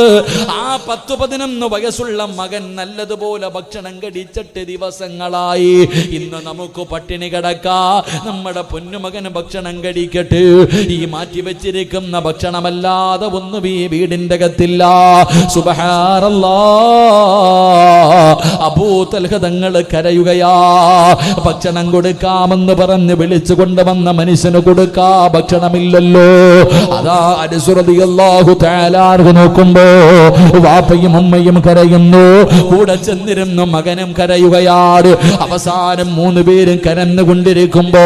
ആ 10-11 വയസ്സുള്ള മകൻ നല്ലതുപോലെ ഭക്ഷണം കഴിച്ചിട്ട് ദിവസങ്ങളായി. ഇന്ന് നമുക്ക് പട്ടിണി കിടക്കാ. നമ്മുടെ പൊന്നുമകന് ഭക്ഷണം കഴിക്കട്ടെ. ഈ മാറ്റി വെച്ചിരിക്കുന്ന ഭക്ഷണമല്ലാതെ ഒന്നും ഈ വീടിന്റെ അകത്തില്ല. സുബ്ഹാനല്ലാഹ്, അബൂ തൽഹ തങ്ങൾ കരയുകയാ. ഭക്ഷണം കൊടുക്കാമെന്ന് പറഞ്ഞ് വിളിച്ചു കൊണ്ടുവന്ന മനുഷ്യന് കൊടുക്കാ ഭക്ഷണമില്ലല്ലോ. അതാ അനസ് റളിയല്ലാഹു തആല നോക്കുമ്പോ വാപ്പയും ഉമ്മയും കരയുന്നു. കൂടെ ചെന്നിരുന്നു മകനും കരയുകയാണ്. അവസാനം 3 പേരും കരഞ്ഞുകൊണ്ടിരിക്കുമ്പോ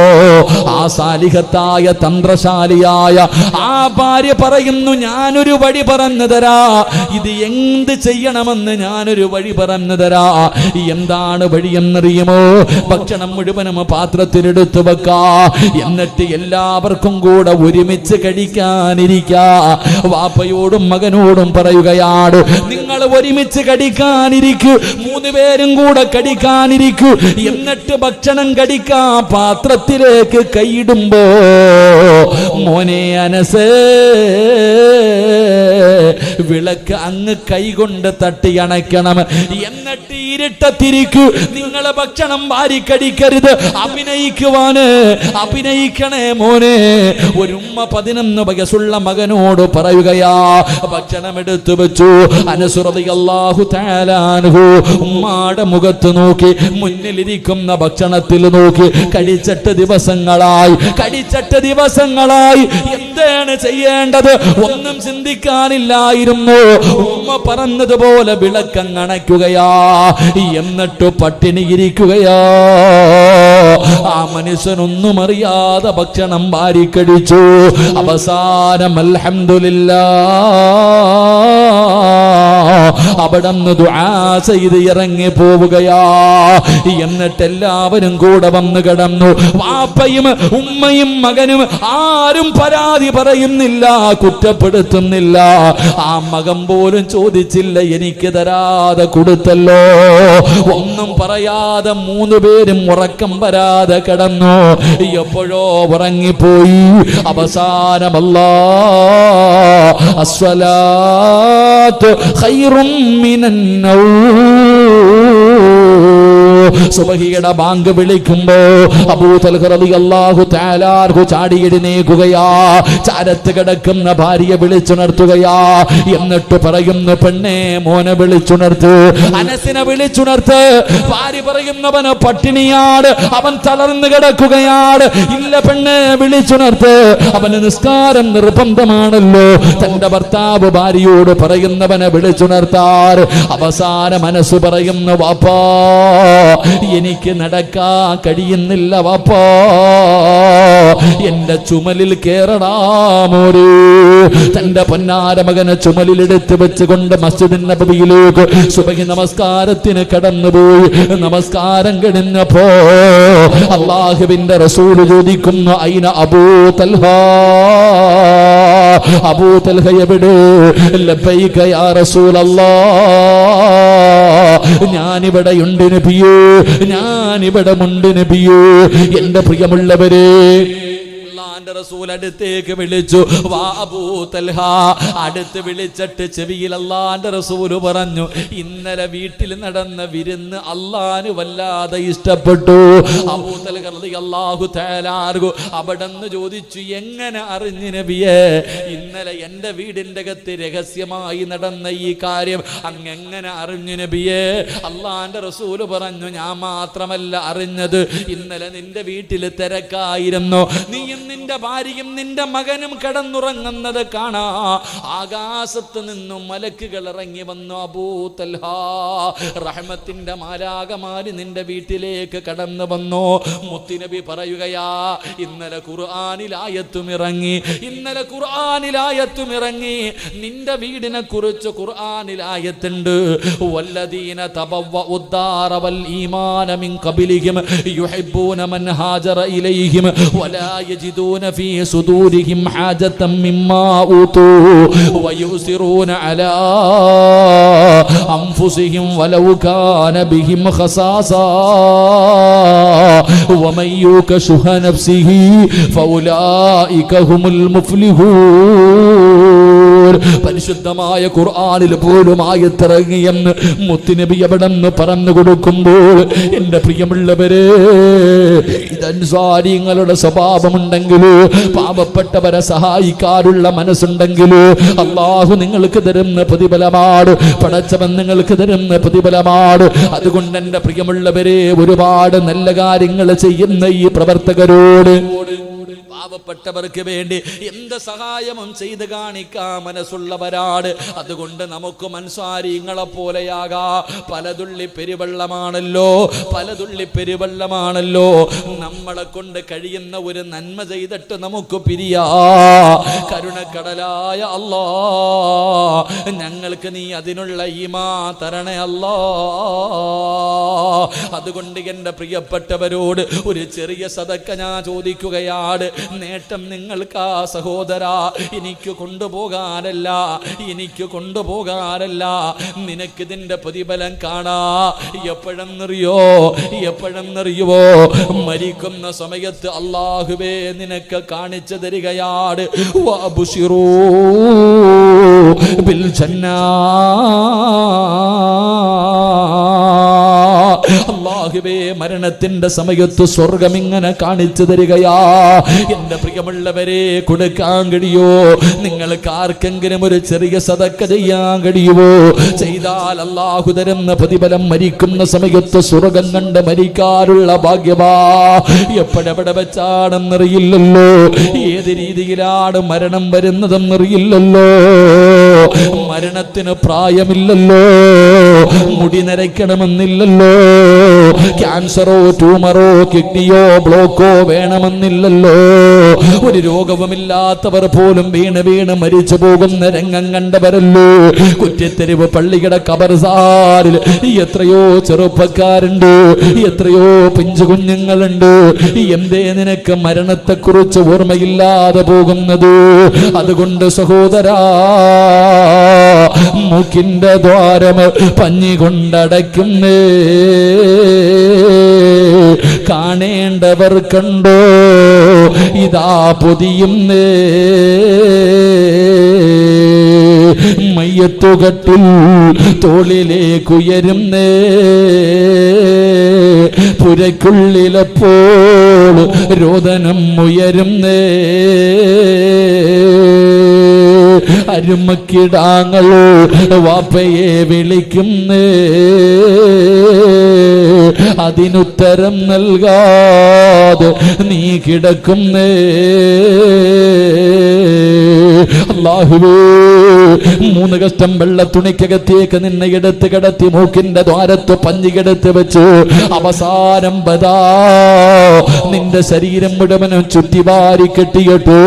ആ സാലിഹത്തായ തന്ത്രശാലിയായ ആ ഭാര്യ പറയുന്നു, ഞാനൊരു വഴി പറഞ്ഞു തരാ, ഇത് എന്ത് ചെയ്യണമെന്ന് ഞാനൊരു വഴി പറഞ്ഞു തരാ. എന്താണ് വഴിയെന്നറിയുമോ? ഭക്ഷണം മുഴുവനും പാത്രത്തിലെടുത്തു വെക്കാ, എന്നിട്ട് എല്ലാവർക്കും കൂടെ ഒരുമിച്ച് കഴിക്കാനിരിക്കാ. വാപ്പയോടും മകനോടും പറയുകയാണ്, നിങ്ങൾ ഒരുമിച്ച് കഴിക്കാനിരിക്കൂ, 3 പേരും കൂടെ കഴിക്കാനിരിക്കൂ. എന്നിട്ട് ഭക്ഷണം കഴിക്കാൻ പാത്രത്തിലേക്ക് കൈയിടുമ്പോ, മോനെ അനസേ, വിളക്ക് അങ്ങ് കൈകൊണ്ട് തട്ടി അണയ്ക്കണം. എന്നിട്ട് ഇരുട്ടത്തിരിക്കൂ. നിങ്ങളെ ഭക്ഷണം വാരിക്കടിക്കരുത്. അഭിനയിക്കണേ മോനെ. ഒരു ഉമ്മ 11 വയസ്സുള്ള മകനോട് പറയുകയാ. ഭക്ഷണം എടുത്തു വെച്ചു. അനസ് റളിയല്ലാഹു തആല അൻഹു ഉമ്മാടെ മുഖത്ത് നോക്കി, മുന്നിലിരിക്കുന്ന ഭക്ഷണത്തിൽ നോക്കി. കഴിച്ചിട്ട് ദിവസങ്ങളായി എന്താണ് ചെയ്യേണ്ടത്? ഒന്നും ചിന്തിക്കാനില്ലായിരുന്നു. ഉമ്മ പറഞ്ഞതുപോലെ വിളക്കങ്ങണയ്ക്കുകയാ. എന്നിട്ട് പട്ടിണിയിരിക്കുകയാ. ആ മനുഷ്യനൊന്നും അറിയാതെ ഭക്ഷണം വാരിക്കടിച്ചു. അവസാനം അൽഹംദുലില്ലാഹ് അവിടുന്ന് ദുആ ചെയ്ത് ഇറങ്ങി പോവുകയാ. എന്നിട്ട് എല്ലാവരും കൂടെ വന്നു കിടന്നു. വാപ്പയും ഉമ്മയും മകനും ആരും പരാതി പറയുന്നില്ല, കുറ്റപ്പെടുത്തുന്നില്ല. ആ മകൻ പോലും ചോദിച്ചില്ല, എനിക്ക് തരാതെ കൊടുത്തല്ലോ. ഒന്നും പറയാതെ 3 പേരും ഉറക്കം വരാതെ കിടന്നു. എപ്പോഴോ ഉറങ്ങിപ്പോയി. അവസാനം അല്ലാഹ് അസ്സലാത്തു ഖൈറും മിനൻ സുബഹിയുടെ ബാങ്ക് വിളിക്കുമ്പോ അബൂ തൽഹ റളിയല്ലാഹു തആല ചാടി എഴുന്നേൽക്കുകയാ. ചാരത്ത് കിടക്കുന്ന ഭാര്യയെ വിളിച്ചുണർത്തുകയാ. എന്നിട്ട് പറയുന്നു, പെണ്ണേ, മോനെ വിളിച്ചുണർത്ത്, അനസിനെ വിളിച്ചുണർത്ത്. ഭാര്യ പറയുന്നവന് പട്ടിണിയാണ്, അവൻ തളർന്നു കിടക്കുകയാണ്. ഇല്ല പെണ്ണെ, വിളിച്ചുണർത്ത്, അവന് നിസ്കാരം നിർബന്ധമാണല്ലോ. തന്റെ ഭർത്താവ് ഭാര്യയോട് പറയുന്നവനെ വിളിച്ചുണർത്താർ. അവസാനം മനസ്സ് പറയുന്നു, വാപ്പാ, എനിക്ക് നടക്കാൻ കഴിയുന്നില്ല വാപ്പാ, എന്റെ ചുമലിൽ കേറടാ മോര്. തന്റെ പൊന്നാര മകനെ ചുമലിലെടുത്ത് വെച്ചുകൊണ്ട് മസ്ജിദുൻ നബവിയിലേക്ക് സുബഹി നമസ്കാരത്തിന് കടന്നുപോയി. നമസ്കാരം കഴിഞ്ഞപ്പോ അല്ലാഹുവിന്റെ റസൂൽ ചോദിക്കുന്നു, ഐന അബൂ തൽഹ, അബൂ തൽഹ എവിടെ? ലബ്ബൈക യാ റസൂലല്ലാഹ്, ഞാനിവിടെയുണ്ട് നബിയേ, ഞാനിവിടെ ഉണ്ട് നബിയേ. എന്റെ പ്രിയമുള്ളവരെ, അള്ളാന്റെ റസൂൽ അടുത്തേക്ക് വിളിച്ചു, വാ അബൂ തൽഹ. അടുത്ത് വിളിച്ചിട്ട് ചെവിയിൽ അള്ളാന്റെ റസൂല് പറഞ്ഞു, ഇന്നലെ വീട്ടിൽ നടന്ന വിരുന്ന് അള്ളാന് വല്ലാതെ ഇഷ്ടപ്പെട്ടു. അബൂ തൽഹ റളിയല്ലാഹു തആല അൻഹു അവിടെന്ന് ചോദിച്ചു, എങ്ങനെ അറിഞ്ഞു നബിയേ? ഇന്നലെ എന്റെ വീടിന്റെ അകത്ത് രഹസ്യമായി നടന്ന ഈ കാര്യം അങ്ങെങ്ങനെ അറിഞ്ഞു നബിയേ? അള്ളാന്റെ റസൂല് പറഞ്ഞു, ഞാൻ മാത്രമല്ല അറിഞ്ഞത്, ഇന്നലെ നിന്റെ വീട്ടിൽ തിരക്കായിരുന്നു. നീയും നിന്റെ ഭാര്യയും നിന്റെ മകനും കിടന്നുറങ്ങുന്നത് കാണാ. ആകാശത്ത് നിന്നും മലക്കുകൾ ഇറങ്ങി വന്നു. അബൂ തൽഹ, റഹ്മത്തിന്റെ മാലാകമാര് നിന്റെ വീട്ടിലേക്ക് കടന്നു വന്നു. മുത്തുനബി പറയുകയാ, ഇന്നലെ ഖുർആനിലായത്തും ഇറങ്ങി, ഇന്നലെ ഖുർആനിലായത്തും ഇറങ്ങി. നിന്റെ വീടിനെ കുറിച്ച് ഖുർആനിലായത്തുണ്ട്. വല്ലദീന തബവ്വഉ الدار والإيمان من قبلهم يحبون من هاجر إليهم ولا يجدون في صدورهم حاجة مما أوتوا ويؤثرون على أنفسهم ولو كان بهم خصاصة ومن يوق شح نفسه فأولئك هم المفلحون. പരിശുദ്ധമായ ഖുർആനിൽ പോലും ആയത്തിറങ്ങിയെന്ന് മുത്തുനബി എവിടെന്ന് പറഞ്ഞു കൊടുക്കുമ്പോൾ, എന്റെ പ്രിയമുള്ളവരെ, ഇതൻസാരിങ്ങളുടെ സ്വഭാവമുണ്ടെങ്കിലോ, പാവപ്പെട്ടവരെ സഹായിക്കാനുള്ള മനസ്സുണ്ടെങ്കിലോ, അല്ലാഹു നിങ്ങൾക്ക് തരുന്ന പ്രതിഫലമാണ്, പടച്ചവൻ നിങ്ങൾക്ക് തരുന്ന പ്രതിഫലമാണ്. അതുകൊണ്ട് എന്റെ പ്രിയമുള്ളവരെ, ഒരുപാട് നല്ല കാര്യങ്ങൾ ചെയ്യുന്ന ഈ പ്രവർത്തകരോട്, പാവപ്പെട്ടവർക്ക് വേണ്ടി എന്ത് സഹായവും ചെയ്ത് കാണിക്കാൻ മനസ്സുള്ളവരാണ്. അതുകൊണ്ട് നമുക്ക് അൻസാരിങ്ങളെ പോലെയാകാ. പലതുള്ളി പെരുവെള്ളമാണല്ലോ, പലതുള്ളി പെരുവെള്ളമാണല്ലോ. നമ്മളെ കൊണ്ട് കഴിയുന്ന ഒരു നന്മ ചെയ്തിട്ട് നമുക്ക് പിരിയാ. കരുണക്കടലായ അല്ലാ, ഞങ്ങൾക്ക് നീ അതിനുള്ള ഈമാ തരണേ അല്ലാ. അതുകൊണ്ട് എൻ്റെ പ്രിയപ്പെട്ടവരോട് ഒരു ചെറിയ സദക്ക ഞാൻ ചോദിക്കുകയാണ്. നേട്ടം നിങ്ങൾക്ക് ആ സഹോദരാ, എനിക്ക് കൊണ്ടുപോകാനല്ല, എനിക്ക് കൊണ്ടുപോകാനല്ല, നിനക്കിതിന്റെ പ്രതിഫലം കാണാ. എപ്പോഴെന്നറിയോ, എപ്പോഴെന്നറിയുവോ? മരിക്കുന്ന സമയത്ത് അല്ലാഹുവേ നിനക്ക് കാണിച്ചു തരികയാണ്. വഅബ്ശിറൂ ബിൽ ജന്നാ. അല്ലാഹുവേ മരണത്തിന്റെ സമയത്ത് സ്വർഗം ഇങ്ങനെ കാണിച്ചു തരികയാ. എന്റെ പ്രിയമുള്ളവരെ, കൊടുക്കാൻ കഴിയോ? നിങ്ങൾക്ക് ആർക്കെങ്കിലും ഒരു ചെറിയ സദക്ക ചെയ്യാൻ കഴിയുമോ? ചെയ്താൽ അല്ലാഹു തരുന്ന പ്രതിഫലം മരിക്കുന്ന സമയത്ത് സ്വർഗം കണ്ട് മരിക്കാനുള്ള ഭാഗ്യമാ. എപ്പോഴെവിടെ വെച്ചാണെന്നറിയില്ലല്ലോ, ഏത് രീതിയിലാണ് മരണം വരുന്നതെന്നറിയില്ലല്ലോ. മരണത്തിന് പ്രായമില്ലല്ലോ, മുടി നരയ്ക്കണമെന്നില്ലല്ലോ, ക്യാൻസറോ ട്യൂമറോ കിഡ്നിയോ ബ്ലോക്കോ വേണമെന്നില്ലല്ലോ. ഒരു രോഗവുമില്ലാത്തവർ പോലും വീണ് വീണ് മരിച്ചു പോകുന്ന രംഗം കണ്ടവരല്ലോ. കുറ്റിത്തെരുവ് പള്ളിയുടെ കബർസാരിൽ എത്രയോ ചെറുപ്പക്കാരുണ്ട്, എത്രയോ പിഞ്ചു കുഞ്ഞുങ്ങളുണ്ട്. എന്തേ നിനക്ക് മരണത്തെക്കുറിച്ച് ഓർമ്മയില്ലാതെ പോകുന്നത്? അതുകൊണ്ട് സഹോദരാ, മൂക്കിന്റെ ദ്വാരം പഞ്ഞി കൊണ്ടടയ്ക്കുന്നേ, കാണേണ്ടവർ കണ്ടോ ഇതാ പൊതിയുന്നേ. മയ്യത്തുകട്ടിൽ തോളിലേക്കുയരുന്നേ, പുരയ്ക്കുള്ളിലപ്പോൾ രോദനം ഉയരുന്നേ. അരുമക്കിടാങ്ങളോ വാപ്പയെ വിളിക്കുന്നേ, അതിനുത്തരം നൽകാതെ നീ കിടക്കുന്നേ. അല്ലാഹുവേ, 3 കഷ്ടം വെള്ള തുണിക്കകത്തേക്ക് നിന്നെ എടുത്ത് കിടത്തി മൂക്കിന്റെ ദ്വാരത്ത് പഞ്ഞിക്കെടുത്ത് വെച്ചു. അവസാനം ബദാ നിന്റെ ശരീരം മുഴുവനും ചുറ്റിവാരി കെട്ടിയിട്ട്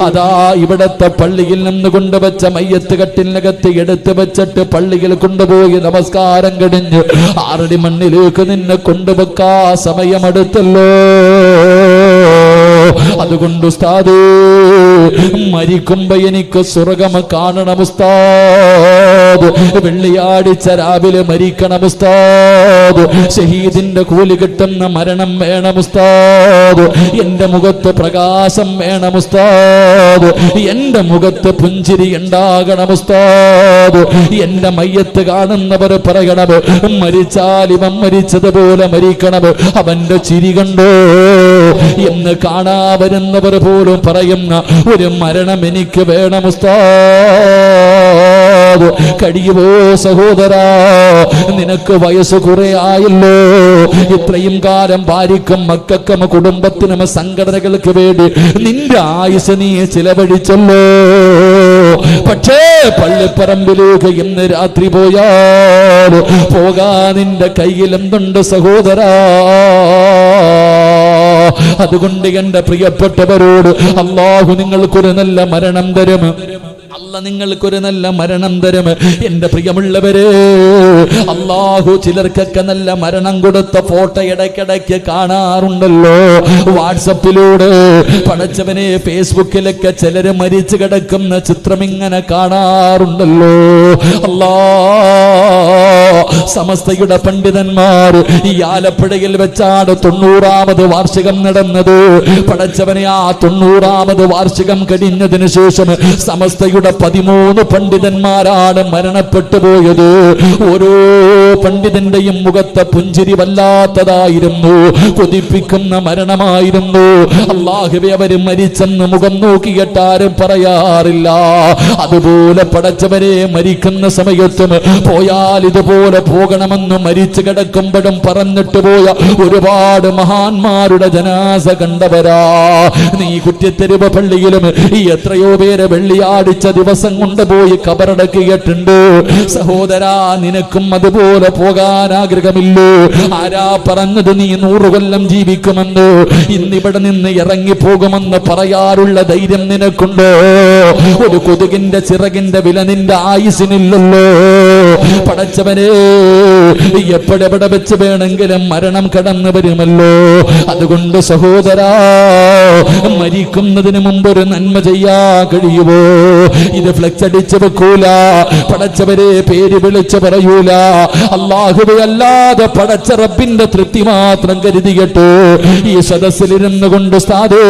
അതാ ഇവിടത്തെ പള്ളിയിൽ നിന്ന് കൊണ്ടുവച്ച മയ്യത്ത് കട്ടിലിനകത്ത് എടുത്ത് വെച്ചിട്ട് പള്ളിയിൽ കൊണ്ടുപോയി നമസ്കാരം കഴിഞ്ഞ് 6 മണ്ണിലേക്ക് നിന്നെ കൊണ്ടുവെക്കാ സമയമെടുത്തല്ലോ. അതുകൊണ്ട് ഉസ്താദേ, മരിക്കുമ്പോ എനിക്ക് സ്വർഗം കാണണം ഉസ്താദ്, വെള്ളിയാഴ്ച രാവിലെ മരിക്കണം ഉസ്താദ്, ഷഹീദിന്റെ കൂലി കിട്ടുന്ന മരണം വേണം ഉസ്താദ്, എന്റെ മുഖത്ത് പ്രകാശം വേണം ഉസ്താദ്, എന്റെ മുഖത്ത് പുഞ്ചിരി ഉണ്ടാകണം ഉസ്താദ്, എന്റെ മയ്യത്ത് കാണുന്നവർ പറയണം മരിച്ചാൽ ഇവൻ മരിച്ചതുപോലെ മരിക്കണം, അവന്റെ ചിരി കണ്ടോ എന്ന് കാണാ വരുന്നവർ പോലും പറയുന്ന ഒരു മരണം എനിക്ക് വേണം ഉസ്താദ്. കഴിയുമോ സഹോദരാ, നിനക്ക് വയസ്സ് കുറെ ആയല്ലോ, ഇത്രയും കാലം ഭാര്യക്കും മക്കൾക്കും കുടുംബത്തിനും സംഘടനകൾക്ക് വേണ്ടി നിന്റെ ആയുസ് നീ ചിലവഴിച്ചല്ലോ. പക്ഷേ പള്ളിപ്പറമ്പിലേക്ക് ഇന്ന് രാത്രി പോയാൽ പോകാൻ നിന്റെ കയ്യിൽ എന്തുണ്ട് സഹോദരാ? അതുകൊണ്ട് എന്റെ പ്രിയപ്പെട്ടവരോട് അല്ലാഹു നിങ്ങൾക്കൊരു നല്ല മരണം തരും, അല്ല നിങ്ങൾക്കൊരു നല്ല മരണം തരും. എന്റെ പ്രിയമുള്ളവരെ, അല്ലാഹു ചിലർക്കൊക്കെ നല്ല മരണം കൊടുത്ത ഫോട്ടോ ഇടയ്ക്കിടയ്ക്ക് കാണാറുണ്ടല്ലോ വാട്സപ്പിലൂടെ. പടച്ചവനെ, ഫേസ്ബുക്കിലൊക്കെ ചിലര് മരിച്ചു കിടക്കുന്ന ചിത്രം ഇങ്ങനെ കാണാറുണ്ടല്ലോ. അല്ലാ, സമസ്തയുടെ പണ്ഡിതന്മാർ ഈ ആലപ്പുഴയിൽ വെച്ചാണ് 90ാമത് വാർഷികം നടന്നത്. പടച്ചവനെ, ആ 90ാമത് വാർഷികം കഴിഞ്ഞതിന് ശേഷം സമസ്തയുടെ 13 പണ്ഡിതന്മാരാണ് മരണപ്പെട്ടു പോയത്. ഓരോ പണ്ഡിതന്റെയും മുഖത്തെ പുഞ്ചിരി വല്ലാത്തതായിരുന്നു, കൊതിപ്പിക്കുന്ന മരണമായിരുന്നു. അല്ലാഹുവേ, അവര് മരിച്ചെന്ന് മുഖം നോക്കിയിട്ടാരും പറയാറില്ല. അതുപോലെ പടച്ചവരെ, മരിക്കുന്ന സമയത്തും പോയാൽ ഇതുപോലെ പോകണമെന്ന് മരിച്ചു കിടക്കുമ്പോഴും പറഞ്ഞിട്ട് പോയ ഒരുപാട് മഹാന്മാരുടെ ജനാസ കണ്ടവരാ. നീ കുറ്റിത്തെരുവ് പള്ളിയിലും എത്രയോ പേര് വെള്ളിയാഴ്ച ദിവസം കൊണ്ടുപോയി കബറടക്കിയിട്ടുണ്ട്. സഹോദരാ, നിനക്കും അതുപോലെ പോകാൻ ആഗ്രഹമില്ലേ? ആരാ പറഞ്ഞത് നീ 100 കൊല്ലം ജീവിക്കുമെന്ന്? ഇന്നിവിടെ നിന്ന് ഇറങ്ങിപ്പോകുമെന്ന് പറയാറുള്ള ധൈര്യം നിനക്കുണ്ടോ? ഒരു കൊതുകിന്റെ ചിറകിന്റെ വില നിന്റെ ആയുസിനില്ലല്ലോ. പടച്ചവനെ, എപ്പോഴെവിടെ വെച്ച് വേണമെങ്കിലും മരണം കടന്നു വരുമല്ലോ. അതുകൊണ്ട് സഹോദരാ, മരിക്കുന്നതിന് മുമ്പ് ഒരു നന്മ ചെയ്യാ കഴിയുമോ? ഇത് ഫ്ലെക്സ് അടിച്ച് വെക്കൂല, പടച്ചവരെ പേര് വിളിച്ച് പറയൂല. അല്ലാഹുവേ അല്ലാതെ പടച്ച റബ്ബിന്റെ തൃപ്തി മാത്രം കരുതിയിട്ട് ഈ സദസ്സിലിരുന്നു കൊണ്ട് ഉസ്താദേ,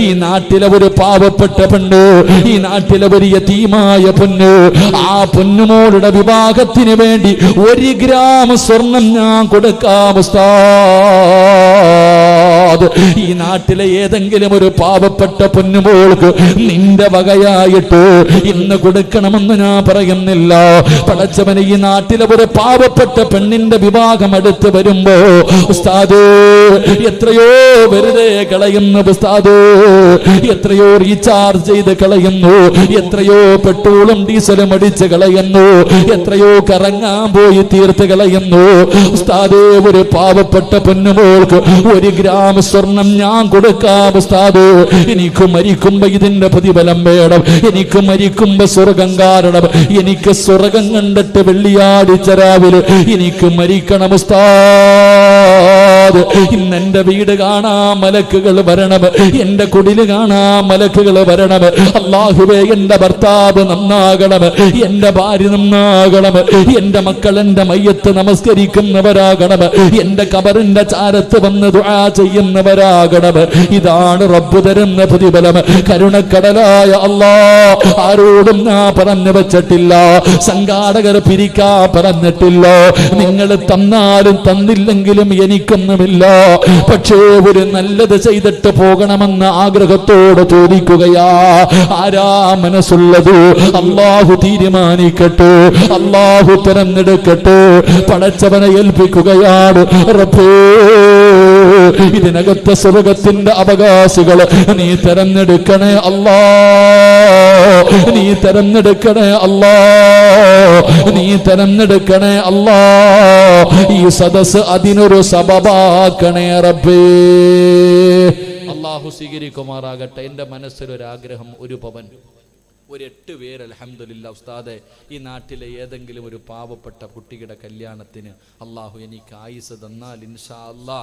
ഈ നാട്ടിലെ ഒരു പാവപ്പെട്ട പെണ്ണ്, ഈ നാട്ടിലെ ഒരു യതീമായ പൊന്ന്, ആ പൊന്നുമോളുടെ വിവാഹത്തിന് വേണ്ടി 1 ഗ്രാം സ്വർണം ഞാൻ കൊടുക്കാം ഉസ്താദ്. ഈ നാട്ടിലെ ഏതെങ്കിലും ഒരു പാവപ്പെട്ട പൊന്നുമോൾക്ക് നിന്റെ വകയായിട്ട് ഇന്ന് കൊടുക്കണമെന്ന് ഞാൻ പറയുന്നില്ല. പടച്ചവന്, ഈ നാട്ടിലെ ഒരു പാവപ്പെട്ട പെണ്ണിന്റെ വിവാഹം അടുത്ത് വരുമ്പോ ഉസ്താദ് എത്രയോ വെറുതെ കളയുന്നു ഉസ്താദ്, എത്രയോ റീചാർജ് ചെയ്ത് കളയുന്നു, എത്രയോ പെട്രോളും ഡീസലും അടിച്ച് കളയുന്നു, എത്രയോ കറങ്ങാൻ പോയി തീർത്ത് കളയുന്നു. ഉസ്താദേ, ഒരു പാവപ്പെട്ട പൊന്നുമോൾക്ക് 1 ഗ്രാം സ്വർണം ഞാൻ കൊടുക്കാം ഉസ്താദ്. എനിക്ക് മരിക്കുമ്പോ ഇതിന്റെ പ്രതിഫലം വേണം, എനിക്ക് മരിക്കുമ്പോ സ്വർഗം കാരണം, എനിക്ക് സ്വർഗം കണ്ടിട്ട് വെള്ളിയാഴ്ച രാവിലെ എനിക്ക് മരിക്കണം ഉസ്താദ്. ഇന്ന് എന്റെ വീട് കാണാ മലക്കുകൾ വരണം, എന്റെ കുടില് കാണാ മലക്കുകൾ വരണം. അല്ലാഹുവേ, എന്റെ ഭർത്താവ് നന്നാകണം, എന്റെ ഭാര്യ നന്നാകണം, എന്റെ മക്കൾ എന്റെ മയ്യത്ത് നമസ്കരിക്കുന്നവരാകണം, എന്റെ കബറിന്റെ ചാരത്ത് വന്ന് ദുആ ചെയ്യുന്നവരാകണം. ഇതാണ് റബ്ബ് തരുന്ന പ്രതിഫലം. കരുണക്കടലായ അല്ലാഹ് ആരോടും ഞാൻ പറഞ്ഞു വെച്ചിട്ടില്ല, സംഘാടകർ പിരിക്കാ പറഞ്ഞിട്ടില്ല. നിങ്ങൾ തന്നാലും തന്നില്ലെങ്കിലും എനിക്കൊന്നുമില്ല. പക്ഷേ ഒരു നല്ലത് ചെയ്തിട്ട് പോകണമെന്ന ആഗ്രഹത്തോടെ ചോദിക്കുകയാ. ആരാ മനസ്സുള്ളത്? അല്ലാഹു തീരുമാനിക്കട്ടെ, അല്ലാഹു തെരഞ്ഞെടുക്കട്ടെ. പടച്ചവനെ ഏൽപ്പിക്കുകയാണ്. റബ്ബേ, ഇതിനകത്തെ സ്വർഗത്തിന്റെ അവകാശികൾ നീ തെരഞ്ഞെടുക്കണേ അല്ലാ, നീ തെരഞ്ഞെടുക്കണേ അല്ലാ, നീ തെരഞ്ഞെടുക്കണേ അല്ലാ. ഈ സദസ് അതിനൊരു സബബാക്കണേ റബ്ബേ. അല്ലാഹു സ്വീകരിക്കുമാറാകട്ടെ. എന്റെ മനസ്സിലൊരാഗ്രഹം, 1 പവൻ ഒരു 8 പേര് അൽഹംദുലില്ലാ ഉസ്താദെ, ഈ നാട്ടിലെ ഏതെങ്കിലും ഒരു പാവപ്പെട്ട കുട്ടിയുടെ കല്യാണത്തിന് അള്ളാഹു എനിക്ക് ആയുസ് തന്നാൽ ഇൻഷാ അല്ലാ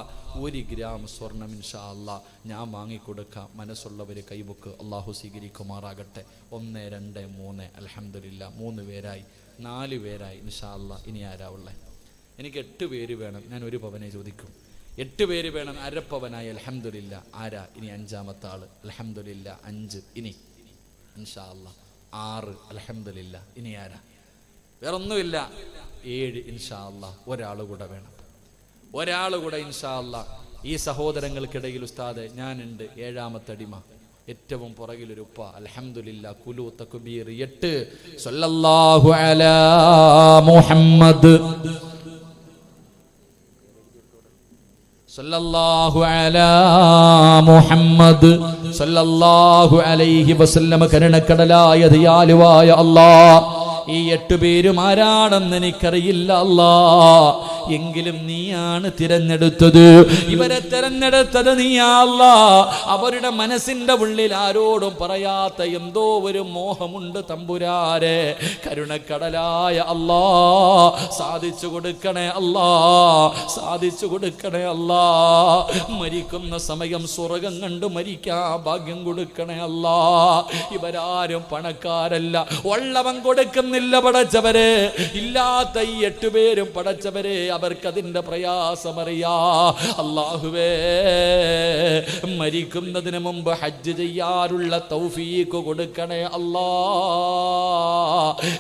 1 ഗ്രാം സ്വർണം ഇൻഷാ അല്ലാ ഞാൻ വാങ്ങിക്കൊടുക്കാം. മനസ്സുള്ളവർ കൈബുക്ക്, അള്ളാഹു സ്വീകരിക്കുമാറാകട്ടെ. 1 2 3 അൽഹംദുലില്ലാ 3 പേരായി, 4 പേരായി ഇൻഷാ അല്ലാ. ഇനി ആരാ ഉള്ളത്? എനിക്ക് 8 പേര് വേണം. ഞാൻ 1 പവനെ ചോദിക്കും. 8 പേര് വേണം, അരപ്പവനായി. അൽഹംദുലില്ലാ. ആരാ ഇനി 5-ാമത്തെ ആള്? അൽഹംദുലില്ലാ 5. ഇനി ഇൻഷാ അല്ലാ 6. അൽഹംദുലില്ലാ. ഇനി ആരാ? വേറൊന്നുമില്ല. 7 ഇൻഷാ അല്ലാ. ഒരാൾ കൂടെ വേണം, ഒരാൾ കൂടെ ഇൻഷാ അല്ലാ. ഈ സഹോദരങ്ങൾക്കിടയിൽ ഉസ്താദെ ഞാനുണ്ട്, 7-ാമത്തെ അടിമ, ഏറ്റവും പുറകിലൊരു ഉപ്പ. അൽഹംദുലില്ലാ. കുലു തക്ബീർ 8. സല്ലല്ലാഹു അലാ മുഹമ്മദ്, സല്ലല്ലാഹു അലാ മുഹമ്മദ് സല്ലല്ലാഹു അലൈഹി വസല്ലം. കരുണക്കടലായ ദയാലുവായ അല്ലാഹ്, ഈ 8 പേരും ആരാണെന്ന് എനിക്കറിയില്ല അല്ലാ, എങ്കിലും നീയാണ് തിരഞ്ഞെടുത്തത്. ഇവരെ തിരഞ്ഞെടുത്തത് നീയാ അല്ലാ. അവരുടെ മനസ്സിന്റെ ഉള്ളിൽ ആരോടും പറയാത്ത എന്തോ ഒരു മോഹമുണ്ട് തമ്പുരാരെ. കരുണക്കടലായ അല്ലാ, സാധിച്ചു കൊടുക്കണേ അല്ലാ, സാധിച്ചു കൊടുക്കണേ അല്ലാ. മരിക്കുന്ന സമയം സ്വർഗം കണ്ട് മരിക്കാ ഭാഗ്യം കൊടുക്കണേ അല്ലാ. ഇവരാരും പണക്കാരല്ല, ഉള്ളവൻ കൊടുക്കുന്നില്ല പടച്ചവരെ. ഇല്ലാത്ത ഈ 8 പേരും പടച്ചവരെ അവർക്കതിന്റെ പ്രയാസമറിയാ. അല്ലാഹുവേ, മരിക്കുന്നതിന് മുമ്പ് ഹജ്ജ് ചെയ്യാറുള്ള തൗഫീഖ് കൊടുക്കണേ അല്ലാ.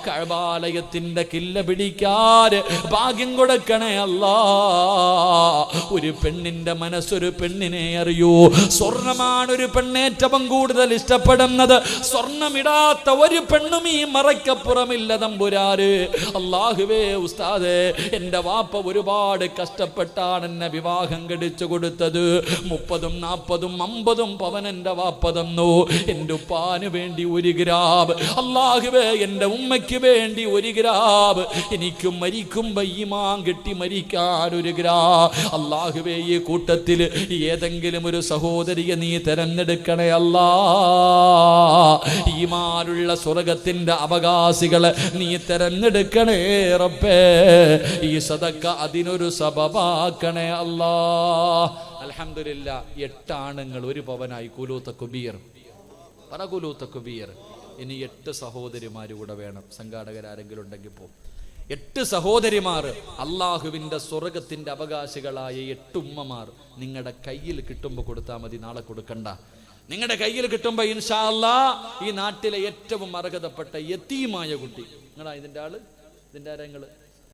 കഅബാലയത്തിന്റെ കില്ല പിടിക്കാൻ ഭാഗ്യം കൊടുക്കണേ അല്ലാ. ഒരു പെണ്ണിന്റെ മനസ്സൊരു പെണ്ണിനെ അറിയൂ. സ്വർണമാണ് ഒരു പെണ്ണ് ഏറ്റവും കൂടുതൽ ഇഷ്ടപ്പെടുന്നത്. സ്വർണമിടാത്ത ഒരു പെണ്ണും ഈ മറക്കപ്പുറമില്ല തമ്പുരാര്. അല്ലാഹുവേ ഉസ്താദേ, എന്റെ വാപ്പ ഒരുപാട് കഷ്ടപ്പെട്ടാണ് എന്നെ വിവാഹം കഴിച്ചു കൊടുത്തത്. 30, 40, 50 പവൻ എന്റെ വാപ്പ തന്നു. എന്റെ ഉപ്പാന് വേണ്ടി 1 ഗ്രാം, അല്ലാഹുവേ എന്റെ ഉമ്മയ്ക്ക് വേണ്ടി 1 ഗ്രാം, എനിക്ക് മരിക്കുമ്പോ ഈമാൻ കെട്ടി മരിക്കാൻ 1 ഗ്രാം. അല്ലാഹുവേ, ഈ കൂട്ടത്തിൽ ഏതെങ്കിലും ഒരു സഹോദരിയെ നീ തെരഞ്ഞെടുക്കണേ അല്ലാ. ഈമാനുള്ള സ്വർഗത്തിന്റെ അവകാശികളെ നീ തെരഞ്ഞെടുക്കണേ റബ്ബേ. ഈ സദക്ക അതിനൊരു സബബാക്കണേ അല്ലാ. അൽഹംദുലില്ലാ. 8 ആണുങ്ങൾ 1 പവനായി. കുലൂ തക്ബീർ, പറ കുലൂ തക്ബീർ. ഇനി 8 സഹോദരിമാർ കൂടെ വേണം. സംഘാടകരാരെങ്കിലും ഉണ്ടെങ്കിൽ പോ. 8 സഹോദരിമാർ, അള്ളാഹുവിന്റെ സ്വർഗത്തിന്റെ അവകാശികളായ 8 ഉമ്മമാർ നിങ്ങളുടെ കയ്യിൽ കിട്ടുമ്പോൾ കൊടുത്താൽ മതി. നാളെ കൊടുക്കണ്ട. നിങ്ങളുടെ കയ്യിൽ കിട്ടുമ്പോ ഇൻഷാ അല്ലാ ഈ നാട്ടിലെ ഏറ്റവും അർഹതപ്പെട്ട യതീമായ കുട്ടി, നിങ്ങളാ ഇതിന്റെ ആള്, ഇതിന്റെ ആരെങ്കിലും